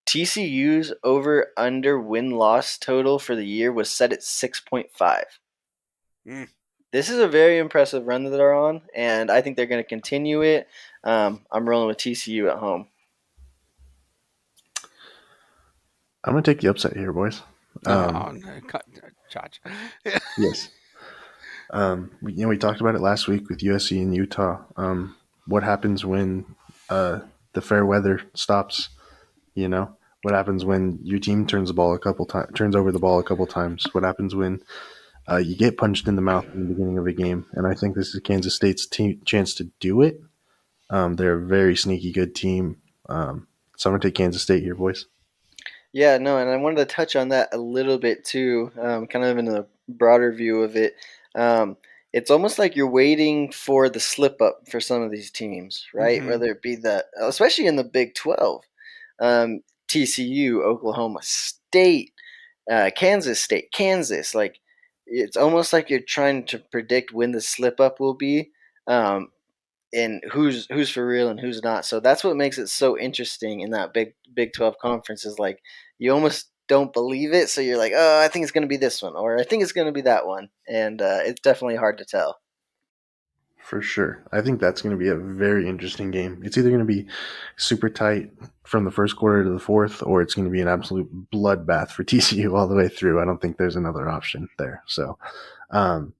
TCU's over under win loss total for the year was set at 6.5. Mm. This is a very impressive run that they're on, and I think they're going to continue it. I'm rolling with TCU at home. I'm going to take the upset here, boys. Oh, no, Josh. Yes. We talked about it last week with USC and Utah. What happens when the fair weather stops? What happens when your team turns over the ball a couple times? What happens when you get punched in the mouth in the beginning of a game? And I think this is Kansas State's chance to do it. They're a very sneaky good team. So I'm going to take Kansas State here, boys. Yeah, no, and I wanted to touch on that a little bit too, kind of in a broader view of it. Um, it's almost like you're waiting for the slip up for some of these teams, right? Mm-hmm. Whether it be especially in the Big 12, TCU, Oklahoma State, Kansas State, Kansas. Like, it's almost like you're trying to predict when the slip up will be. And who's for real and who's not. So that's what makes it so interesting in that Big 12 conference is like you almost don't believe it, so you're like, oh, I think it's going to be this one, or I think it's going to be that one, and it's definitely hard to tell. For sure. I think that's going to be a very interesting game. It's either going to be super tight from the first quarter to the fourth, or it's going to be an absolute bloodbath for TCU all the way through. I don't think there's another option there. So, um,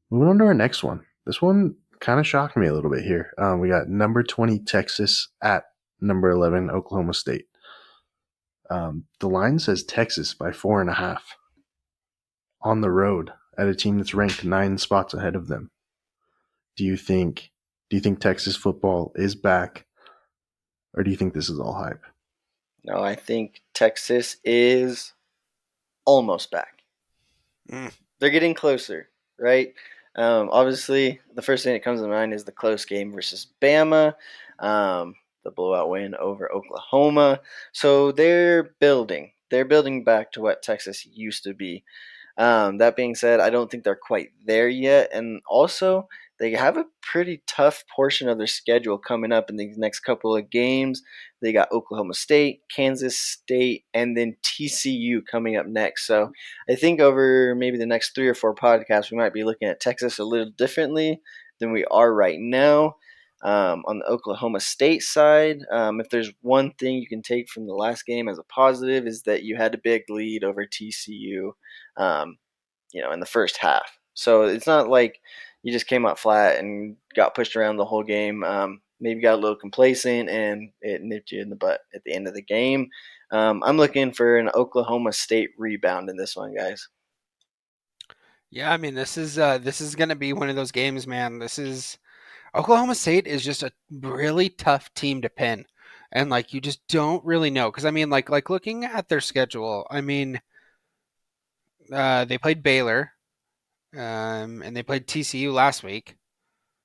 moving on to our next one. This one kind of shocked me a little bit here. We got number 20 Texas at number 11 Oklahoma State. The line says Texas by 4.5 on the road at a team that's ranked 9 spots ahead of them. Do you think Texas football is back? or do you think this is all hype? No, I think Texas is almost back. Mm. They're getting closer, right? Obviously, the first thing that comes to mind is the close game versus Bama, the blowout win over Oklahoma. So they're building. They're building back to what Texas used to be. That being said, I don't think they're quite there yet. And also, they have a pretty tough portion of their schedule coming up in these next couple of games. They got Oklahoma State, Kansas State, and then TCU coming up next. So I think over maybe the next 3 or 4 podcasts, we might be looking at Texas a little differently than we are right now. On the Oklahoma State side, if there's one thing you can take from the last game as a positive, is that you had a big lead over TCU, um, in the first half. So it's not like you just came out flat and got pushed around the whole game. Maybe got a little complacent and it nipped you in the butt at the end of the game. I'm looking for an Oklahoma State rebound in this one, guys. Yeah, I mean this is gonna be one of those games, man. This is Oklahoma State is just a really tough team to pin, and like you just don't really know because I mean like looking at their schedule, I mean they played Baylor, and they played TCU last week.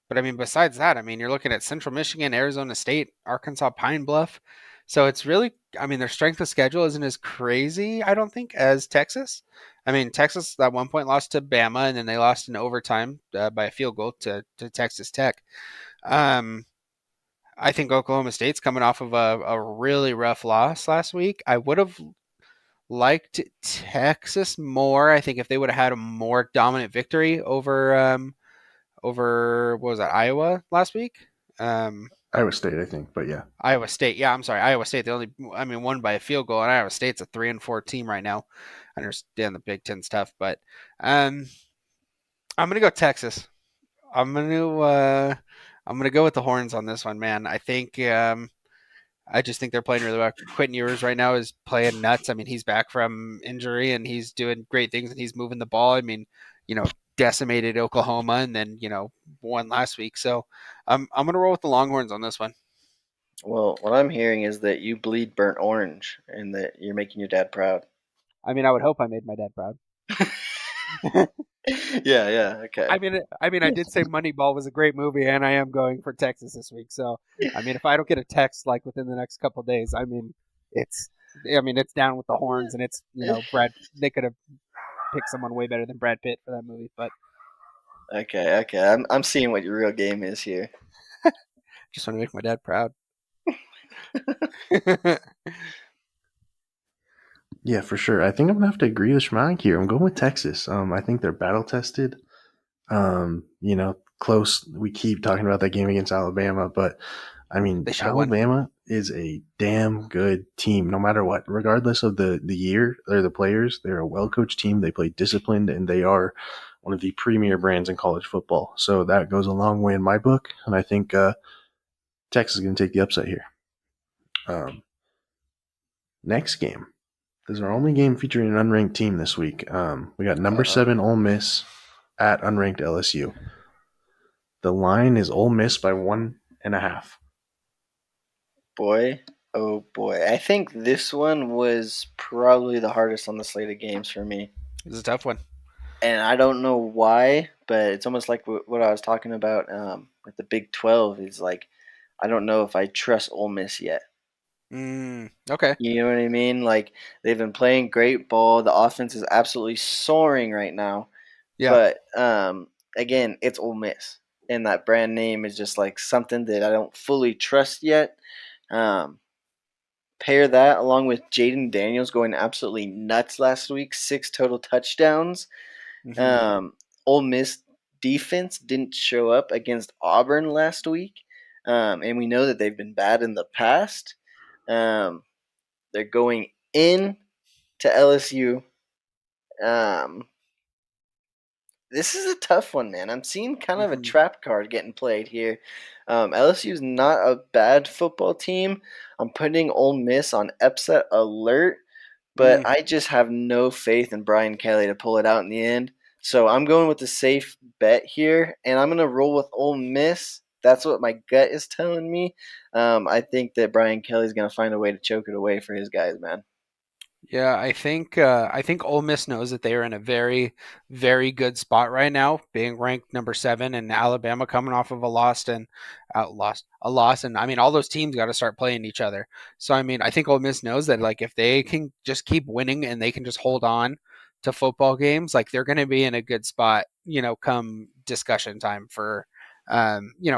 But I mean, besides that, I mean, you're looking at Central Michigan, Arizona State, Arkansas Pine Bluff. So it's really, I mean, their strength of schedule isn't as crazy, I don't think, as Texas. I mean, Texas at one point lost to Bama, and then they lost in overtime by a field goal to Texas Tech. Um, I think Oklahoma State's coming off of a really rough loss last week. I would have liked Texas more. I think if they would have had a more dominant victory over what was that, Iowa last week. Um, Iowa State, I think, but yeah. Iowa State. Yeah, I'm sorry, Iowa State. They only, I mean, won by a field goal, and Iowa State's a 3-4 team right now. I understand the Big Ten's tough, but um, I'm gonna go Texas. I'm gonna uh, I'm gonna go with the horns on this one, man. I just think they're playing really well. Quentin Ewers right now is playing nuts. I mean, he's back from injury and he's doing great things and he's moving the ball. I mean, you know, decimated Oklahoma and then won last week. So I'm gonna roll with the Longhorns on this one. Well, what I'm hearing is that you bleed burnt orange and that you're making your dad proud. I mean, I would hope I made my dad proud. Yeah, yeah, okay. I did say Moneyball was a great movie, and I am going for Texas this week. So, I mean, if I don't get a text like within the next couple of days, it's, it's down with the horns, and it's Brad. They could have picked someone way better than Brad Pitt for that movie, but Okay, okay. I'm seeing what your real game is here. just want to make my dad proud. Yeah, for sure. I think I'm gonna have to agree with Schmank here. I'm going with Texas. I think they're battle tested. Close. We keep talking about that game against Alabama, but I mean, They should have won. Alabama is a damn good team, no matter what, regardless of the year or the players. They're a well coached team. They play disciplined, and they are one of the premier brands in college football. So that goes a long way in my book, and I think Texas is going to take the upset here. Um, Next game. This is our only game featuring an unranked team this week. We got number Uh-huh. 7 Ole Miss at unranked LSU. The line is Ole Miss by 1.5. Boy, oh boy. I think this one was probably the hardest on the slate of games for me. This is a tough one. And I don't know why, but it's almost like what I was talking about with the Big 12 is like, I don't know if I trust Ole Miss yet. Okay. You know what I mean? Like, they've been playing great ball. The offense is absolutely soaring right now. Yeah. But again, it's Ole Miss. And that brand name is just like something that I don't fully trust yet. Um, Pair that along with Jaden Daniels going absolutely nuts last week, 6 total touchdowns. Hmm. Um, Ole Miss defense didn't show up against Auburn last week, and we know that they've been bad in the past. Um, they're going in to LSU. Um, this is a tough one, man. I'm seeing kind of a Hmm. trap card getting played here. LSU is not a bad football team. I'm putting Ole Miss on upset alert, but Mm. I just have no faith in Brian Kelly to pull it out in the end. So I'm going with the safe bet here, and I'm going to roll with Ole Miss that's what my gut is telling me. I think that Brian Kelly's going to find a way to choke it away for his guys, man. Yeah, I think Ole Miss knows that they are in a very, very good spot right now, being ranked number 7, and Alabama coming off of a loss, and I mean all those teams got to start playing each other. So I mean, I think Ole Miss knows that like if they can just keep winning and they can just hold on to football games, like they're going to be in a good spot, come discussion time for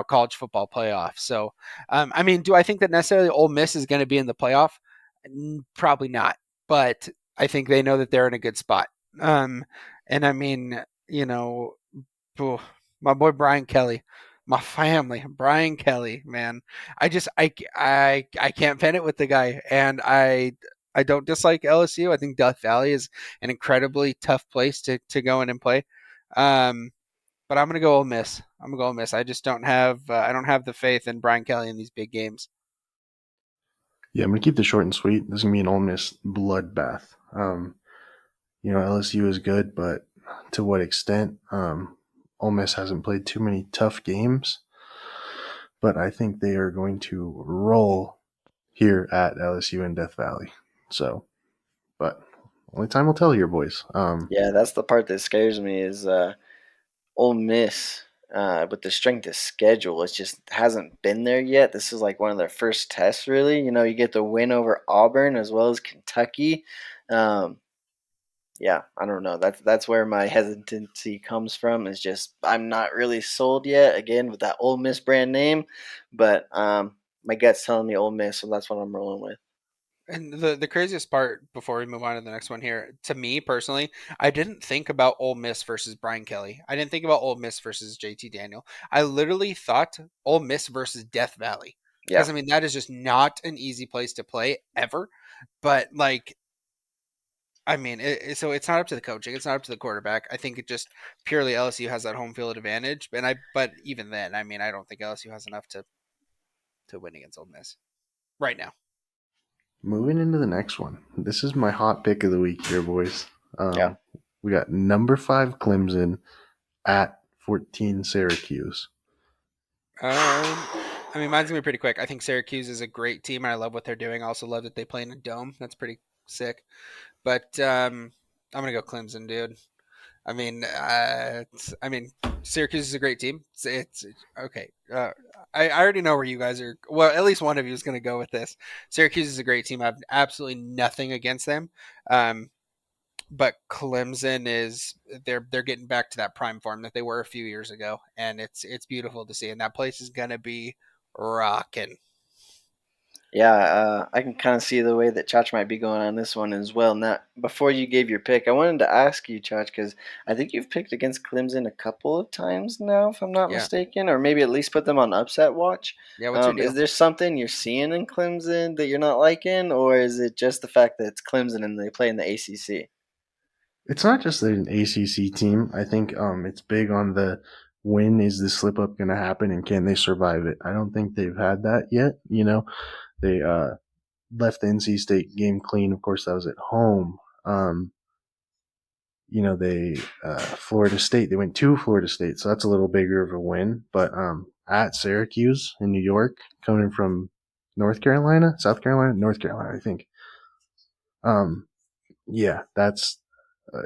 college football playoff. So, I mean, do I think that necessarily Ole Miss is going to be in the playoff? Probably not, but I think they know that they're in a good spot. Um, and I mean, you know, oh, my boy Brian Kelly, my family, Brian Kelly, man. I can't pen it with the guy, and I don't dislike LSU. I think Death Valley is an incredibly tough place to go in and play. Um, but I'm gonna go Ole Miss. I'm gonna go Ole Miss. I don't have the faith in Brian Kelly in these big games. Yeah, I'm gonna keep this short and sweet. This is gonna be an Ole Miss bloodbath. LSU is good, but to what extent? Ole Miss hasn't played too many tough games, but I think they are going to roll here at LSU in Death Valley. So, but only time will tell here, boys. Yeah, that's the part that scares me is Ole Miss. With the strength of schedule, it just hasn't been there yet. This is like one of their first tests, really. You get the win over Auburn as well as Kentucky. Um, yeah, I don't know. That's where my hesitancy comes from. Is just I'm not really sold yet. Again, with that Ole Miss brand name, but my gut's telling me Ole Miss, so that's what I'm rolling with. And the craziest part before we move on to the next one here, to me personally, I didn't think about Ole Miss versus Brian Kelly. I didn't think about Ole Miss versus JT Daniel. I literally thought Ole Miss versus Death Valley. Yeah, Because I mean that is just not an easy place to play ever. But like I mean, so it's not up to the coaching. It's not up to the quarterback. I think it just purely LSU has that home field advantage. But even then, I mean, I don't think LSU has enough to win against Ole Miss right now. Moving into the next one. This is my hot pick of the week here, boys. yeah. We got number 5 Clemson at 14 Syracuse. I mean, mine's gonna be pretty quick. I think Syracuse is a great team, and I love what they're doing. I also love that they play in a dome. That's pretty sick. But I'm gonna go Clemson, dude. I mean, Syracuse is a great team. It's okay. I already know where you guys are. Well, at least one of you is going to go with this. Syracuse is a great team. I have absolutely nothing against them. Um, but Clemson is they're getting back to that prime form that they were a few years ago, and it's beautiful to see. And that place is going to be rocking. Yeah, I can kind of see the way that Chach might be going on this one as well. Now, before you gave your pick, I wanted to ask you, Chach, because I think you've picked against Clemson a couple of times now, if I'm not Yeah, mistaken, or maybe at least put them on upset watch. yeah. What's your Is deal? there something you're seeing in Clemson that you're not liking, or is it just the fact that it's Clemson and they play in the ACC? It's not just an ACC team. I think it's big on the when is the slip up going to happen and can they survive it. I don't think they've had that yet. They left the NC State game clean. Of course, that was at home. They Florida State. They went to Florida State, so that's a little bigger of a win. But at Syracuse in New York, coming from North Carolina, South Carolina, North Carolina, I think. Um, yeah, that's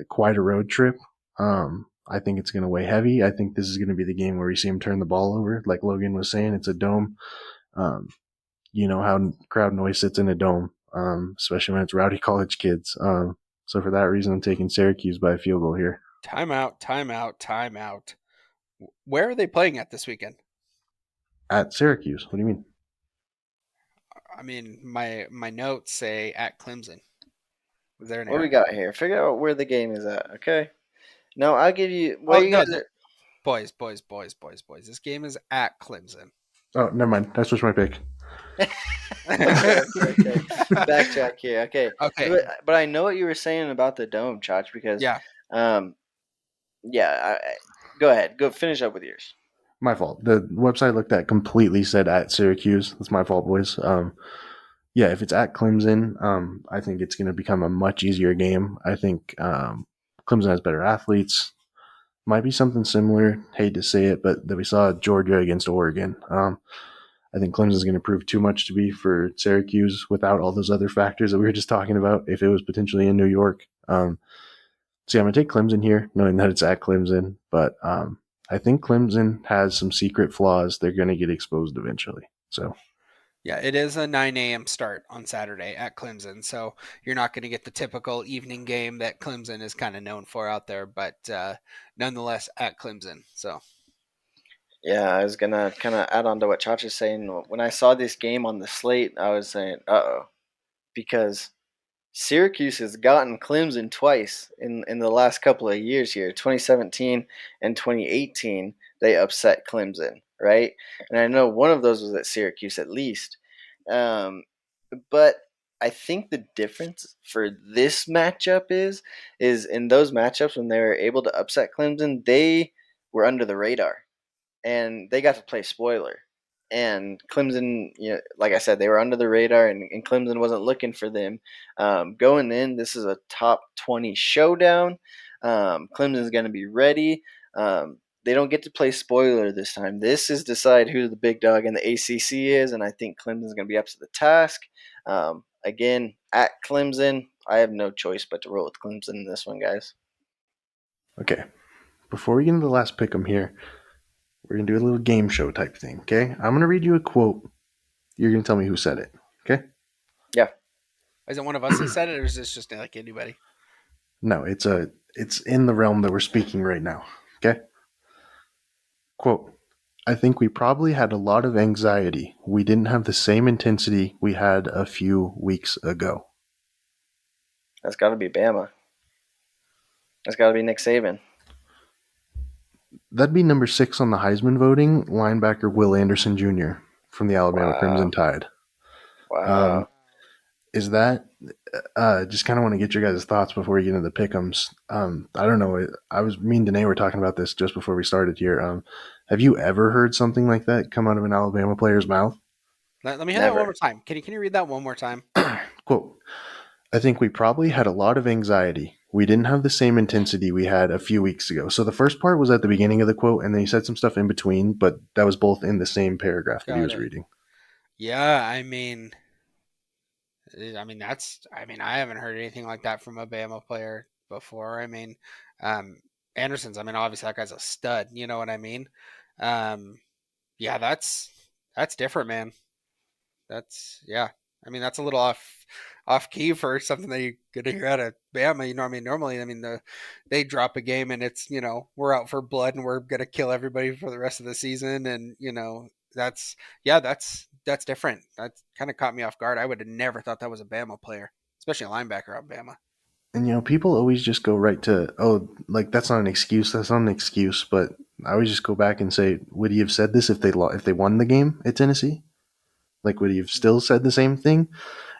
quite a road trip. I think it's going to weigh heavy. I think this is going to be the game where we see him turn the ball over. Like Logan was saying, it's a dome. Um, you know how crowd noise sits in a dome, especially when it's rowdy college kids. So for that reason, I'm taking Syracuse by a field goal here Timeout. Timeout. Timeout. Where are they playing at this weekend? at Syracuse. What do you mean? I mean, my notes say at Clemson. Is there an What we error? got here? Figure out where the game is at, okay? No, I'll give you where Oh you no, guys boys. This game is at Clemson. Oh, never mind. That's just my pick. are. Okay. Backtrack here. Okay, Okay, but I know what you were saying about the dome, Chach, because yeah. um, yeah. Go ahead. Go finish up with yours. My fault. The website looked at completely said at Syracuse. That's my fault, boys. Yeah, if it's at Clemson, I think it's going to become a much easier game. I think Clemson has better athletes. Might be something similar. Hate to say it, but that we saw Georgia against Oregon. I think Clemson's going to prove too much to be for Syracuse without all those other factors that we were just talking about. If it was potentially in New York, so yeah, I'm going to take Clemson here, knowing that it's at Clemson. But I think Clemson has some secret flaws. They're going to get exposed eventually. So Yeah, it is a 9 a.m. start on Saturday at Clemson, so you're not going to get the typical evening game that Clemson is kind of known for out there, but nonetheless at Clemson. So Yeah, I was gonna kind of add on to what Chacha's saying. When I saw this game on the slate, I was saying, "Uh oh," because Syracuse has gotten Clemson twice in the last couple of years here. 2017 and 2018, they upset Clemson, right? And I know one of those was at Syracuse at least. Um, but I think the difference for this matchup is in those matchups when they were able to upset Clemson, they were under the radar and they got to play spoiler. And Clemson, like I said, they were under the radar, and Clemson wasn't looking for them. Going in, this is a top 20 showdown. Clemson's going to be ready. They don't get to play spoiler this time. This is decide who the big dog in the ACC is, and I think Clemson's going to be up to the task. Again, at Clemson, I have no choice but to roll with Clemson in this one, guys. okay, before we get into the last pick 'em here, we're going to do a little game show type thing. Okay, I'm going to read you a quote. You're going to tell me who said it. Okay. Yeah. is it one of us that said it, or is this just like anybody? No, it's in the realm that we're speaking right now. Okay. Quote, I think we probably had a lot of anxiety. We didn't have the same intensity we had a few weeks ago. That's got to be Bama. That's got to be Nick Saban. That'd be number 6 on the Heisman voting, linebacker Will Anderson Jr. from the Alabama Crimson Wow. Tide. Wow. Is that just kind of want to get your guys' thoughts before we get into the pick'ems? I don't know. I was me and Danae were talking about this just before we started here. Have you ever heard something like that come out of an Alabama player's mouth? Let me hear that one Never. more time. Can you read that one more time? Quote, I think we probably had a lot of anxiety. We didn't have the same intensity we had a few weeks ago. So the first part was at the beginning of the quote, and then he said some stuff in between, but that was both in the same paragraph that he Got was it. reading. Yeah, I haven't heard anything like that from a Bama player before. Anderson's. Obviously that guy's a stud. You know what I mean? Um, yeah, that's different, man. That's yeah. That's a little off key for something that you get to hear out of Bama. You know, normally, they drop a game and it's we're out for blood and we're gonna kill everybody for the rest of the season, and that's that's different. That kind of caught me off guard. I would have never thought that was a Bama player, especially a linebacker on Bama. And people always just go right to, oh, like that's not an excuse. That's not an excuse. But I always just go back and say, would he have said this if they won the game at Tennessee? Like, would he have still said the same thing?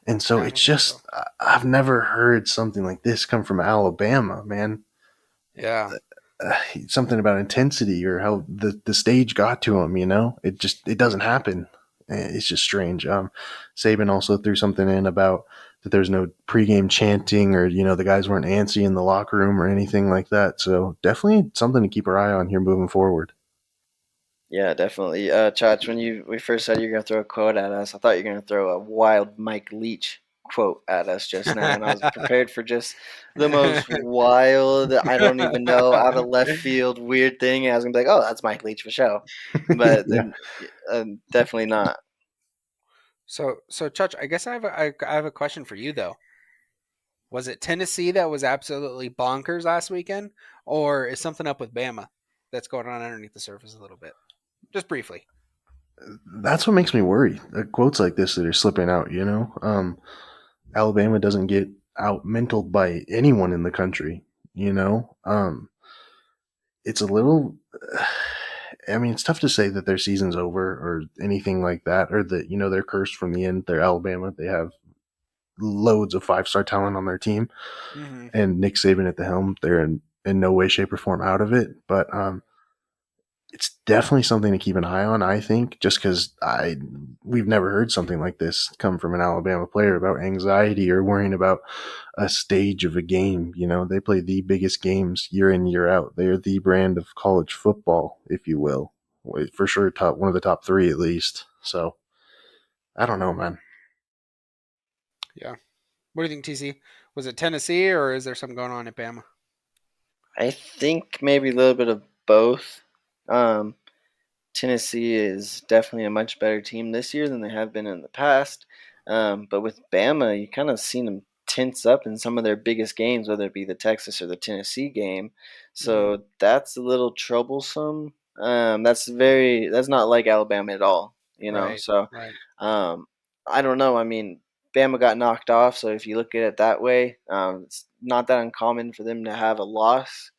And so Yeah, I it's don't think so. just I've never heard something like this come from Alabama, man. Yeah, Something about intensity or how the stage got to him. It doesn't happen. It's just strange. Saban also threw something in about that there's no pregame chanting or the guys weren't antsy in the locker room or anything like that. So definitely something to keep our eye on here moving forward. Yeah, definitely. Chach, when we first said you're gonna throw a quote at us, I thought you were gonna throw a wild Mike Leach quote at us just now, and I was prepared for just the most wild, I don't even know, out of left field weird thing. And I was gonna be like, "Oh, that's Mike Leach for sure," but Yeah. then definitely not. so Chuch, I guess I have a question for you though. Was it Tennessee that was absolutely bonkers last weekend, or is something up with Bama that's going on underneath the surface a little bit? Just briefly. That's what makes me worry. Quotes like this that are slipping out, Alabama doesn't get out mentaled by anyone in the country, you know? It's a little, it's tough to say that their season's over or anything like that, or that, they're cursed from the end. They're Alabama. They have loads of 5-star talent on their team, Mm-hmm. and Nick Saban at the helm. They're in no way, shape, or form out of it. But it's definitely something to keep an eye on. I think just because we've never heard something like this come from an Alabama player about anxiety or worrying about a stage of a game. You know, they play the biggest games year in year out. They are the brand of college football, if you will, for sure. Top one of the top three at least. So I don't know, man. Yeah. What do you think, TC? Was it Tennessee or is there something going on at Bama? I think maybe a little bit of both. Um, Tennessee is definitely a much better team this year than they have been in the past. But with Bama, you kind of seen them tense up in some of their biggest games, whether it be the Texas or the Tennessee game. Mm, So that's a little troublesome. That's not like Alabama at all, you know. right, So right. um, I don't know. I mean, Bama got knocked off, so if you look at it that way, it's not that uncommon for them to have a loss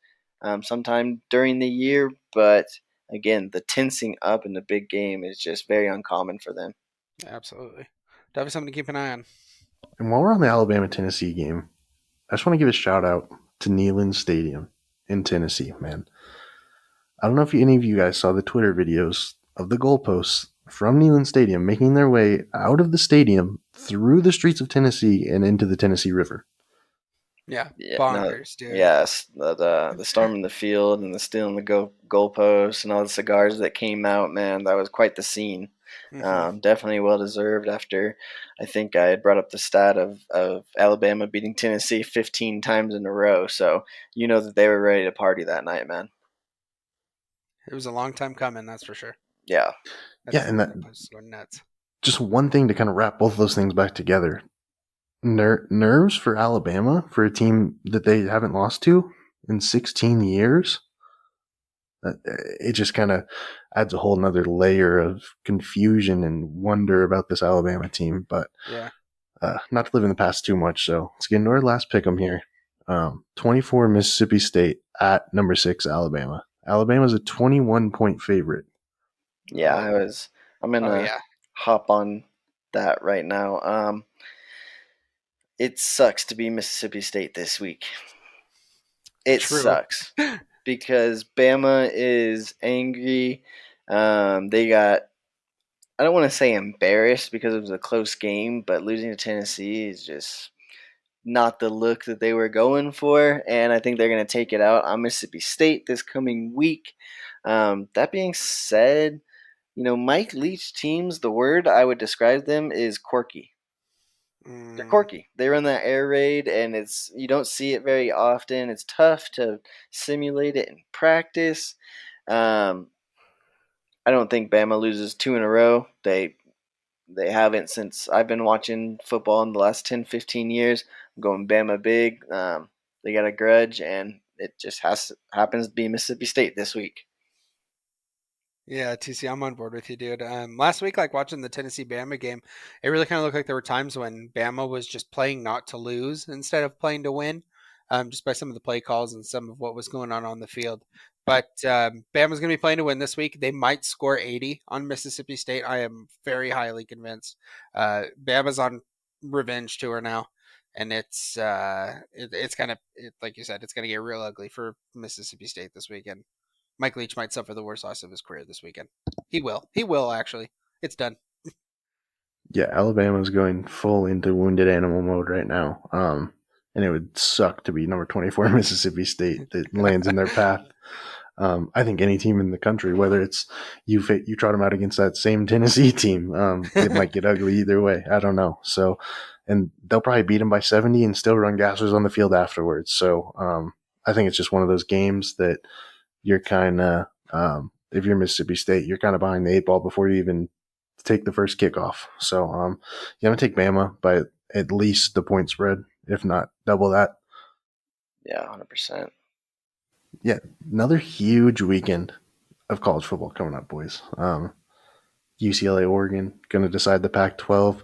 sometime during the year. But again, the tensing up in the big game is just very uncommon for them. Absolutely. Definitely something to keep an eye on. And while we're on the Alabama Tennessee game, I just want to give a shout out to Neyland Stadium in Tennessee, man. I don't know if any of you guys saw the Twitter videos of the goalposts from Neyland Stadium making their way out of the stadium through the streets of Tennessee and into the Tennessee River. Yeah. Yeah, no, Bonkers, dude. yes, the storm in the field and the stealing the goalposts and all the cigars that came out, man, that was quite the scene. Hmm. Definitely well deserved. After I think I had brought up the stat of Alabama beating Tennessee 15 times in a row, so you know that they were ready to party that night, man. It was a long time coming, that's for sure. Yeah, Yeah, and that That place is going nuts. just one thing to kind of wrap both of those things back together. Nerves for Alabama for a team that they haven't lost to in 16 years. It just kind of adds a whole nother layer of confusion and wonder about this Alabama team. But Yeah. not to live in the past too much. So let's get into our last pick 'em here. 24 Mississippi State at number 6 Alabama. Alabama's a 21-point favorite. yeah, Oh. I'm Oh gonna yeah. hop on that right now. It sucks to be Mississippi State this week. It True. sucks because Bama is angry. They got, I don't want to say embarrassed because it was a close game, but losing to Tennessee is just not the look that they were going for. And I think they're going to take it out on Mississippi State this coming week. That being said, Mike Leach teams, the word I would describe them is quirky. They're Mm, quirky. They run that air raid, and you don't see it very often. It's tough to simulate it in practice. Um, I don't think Bama loses two in a row. They haven't since I've been watching football in the last 10, 15 years. I'm going Bama big. They got a grudge, and it just happens to be Mississippi State this week. yeah, TC, I'm on board with you, dude. Last week, like watching the Tennessee Bama game, it really kind of looked like there were times when Bama was just playing not to lose instead of playing to win, just by some of the play calls and some of what was going on the field. But Bama's going to be playing to win this week. They might score 80 on Mississippi State. I am very highly convinced. Bama's on revenge tour now, and it's kind of like you said, it's going to get real ugly for Mississippi State this weekend. Mike Leach might suffer the worst loss of his career this weekend. He will. He will, actually. It's done. Yeah, Alabama's going full into wounded animal mode right now. And it would suck to be number 24 Mississippi State that lands in their path. I think any team in the country, whether it's you trot them out against that same Tennessee team, it might get ugly either way. I don't know. So, and they'll probably beat them by 70 and still run gassers on the field afterwards. So, I think it's just one of those games that you're kind of, if you're Mississippi State, you're kind of behind the eight ball before you even take the first kickoff. So, yeah, I'm gonna take Bama by at least the point spread, if not double that. Yeah, 100%. Yeah, another huge weekend of college football coming up, boys. UCLA, Oregon, going to decide the Pac-12.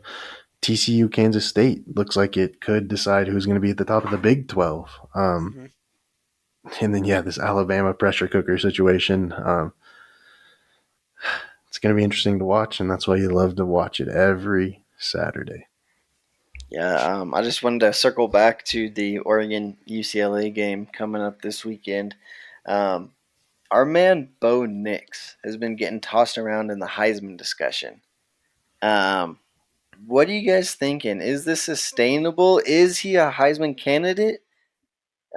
TCU, Kansas State looks like it could decide who's going to be at the top of the Big 12. Mm-hmm. And then, yeah, this Alabama pressure cooker situation. It's going to be interesting to watch, and that's why you love to watch it every Saturday. Yeah, I just wanted to circle back to the Oregon UCLA game coming up this weekend. Um, our man Bo Nix has been getting tossed around in the Heisman discussion. Um, what are you guys thinking? Is this sustainable? Is he a Heisman candidate?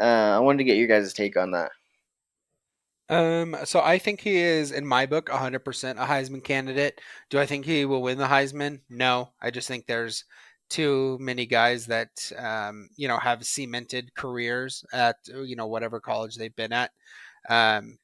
I wanted to get your guys' take on that. So I think he is, in my book, 100% a Heisman candidate. Do I think he will win the Heisman? No. I just think there's too many guys that, have cemented careers at, whatever college they've been at. Um,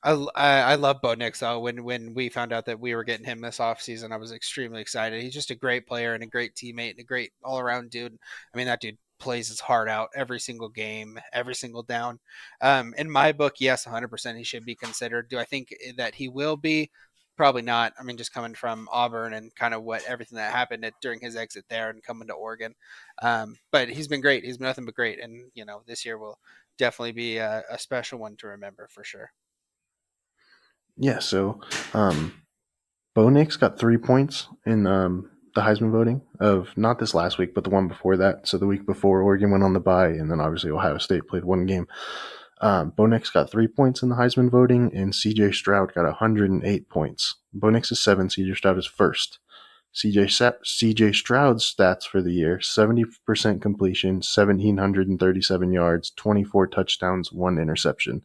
I love Bo Nix though. When we found out that we were getting him this offseason, I was extremely excited. He's just a great player and a great teammate and a great all around dude. I mean, that dude plays his heart out every single game, every single down. In my book, yes, 100% he should be considered. Do I think that he will be? Probably not. I mean, just coming from Auburn and kind of what everything that happened during his exit there and coming to Oregon. But he's been great. He's been nothing but great. And, this year will definitely be a special one to remember for sure. Yeah, so Bo Nix got 3 points in the Heisman voting of not this last week, but the one before that. So the week before, Oregon went on the bye, and then obviously Ohio State played one game. Bo Nix got 3 points in the Heisman voting, and CJ Stroud got 108 points. Bo Nix is 7, CJ Stroud is first. CJ Stroud's stats for the year: 70% completion, 1,737 yards, 24 touchdowns, 1 interception.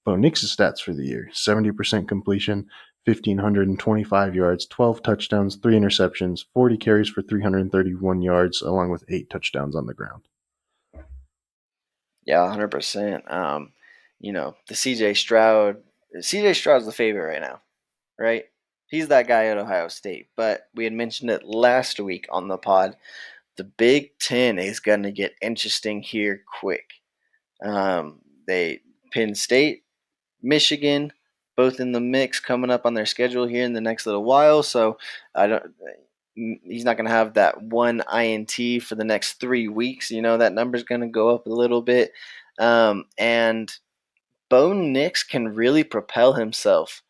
Bo Nix's stats for the year: 70% completion, 1,525 yards, 12 touchdowns, 3 interceptions, 40 carries for 331 yards, along with 8 touchdowns on the ground. Yeah, 100%. The CJ Stroud's the favorite right now, right? He's that guy at Ohio State. But we had mentioned it last week on the pod. The Big Ten is going to get interesting here quick. They Penn State, Michigan, both in the mix coming up on their schedule here in the next little while. So I don't. He's not going to have that one INT for the next 3 weeks. That number's going to go up a little bit, and Bo Nix can really propel himself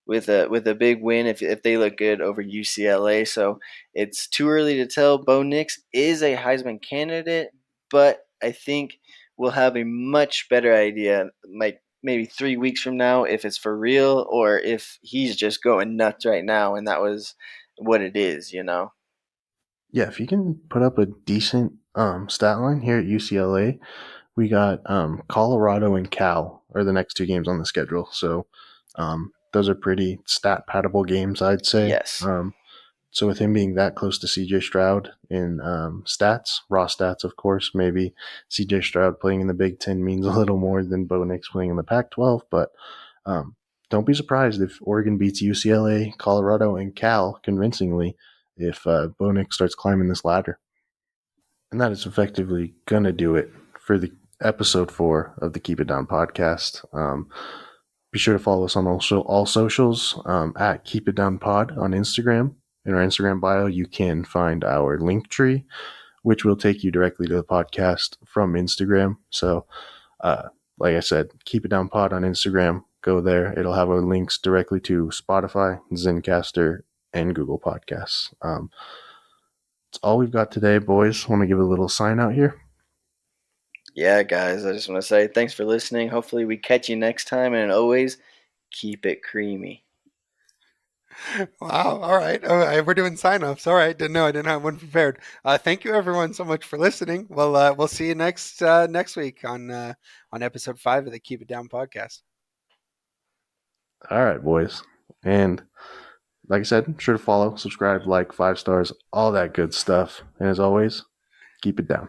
with a big win if they look good over UCLA. So it's too early to tell. Bo Nix is a Heisman candidate, but I think we'll have a much better idea, like maybe 3 weeks from now, if it's for real or if he's just going nuts right now, and that was what it is. Yeah, if you can put up a decent stat line here at UCLA, we got Colorado and Cal are the next 2 games on the schedule. So those are pretty stat paddable games, I'd say. Yes. So with him being that close to CJ Stroud in stats, raw stats, of course, maybe CJ Stroud playing in the Big Ten means a little more than Bo Nix playing in the Pac-12. But um, don't be surprised if Oregon beats UCLA, Colorado, and Cal convincingly if Bo Nix starts climbing this ladder. And that is effectively going to do it for the episode 4 of the Keep It Down podcast. Be sure to follow us on all socials at Keep It Down Pod on Instagram. In our Instagram bio, you can find our link tree, which will take you directly to the podcast from Instagram. So, like I said, Keep It Down Pod on Instagram. Go there. It'll have our links directly to Spotify, Zencaster, and Google Podcasts. That's all we've got today, boys. Want to give a little sign out here? Yeah, guys, I just want to say thanks for listening. Hopefully, we catch you next time, and always keep it creamy. Wow. All right. All right. We're doing sign offs. All right. Didn't know. I didn't have one prepared. Thank you everyone so much for listening. We'll see you next week on episode 5 of the Keep It Down podcast. All right, boys. And like I said, sure to follow, subscribe, like, 5 stars, all that good stuff. And as always, keep it down.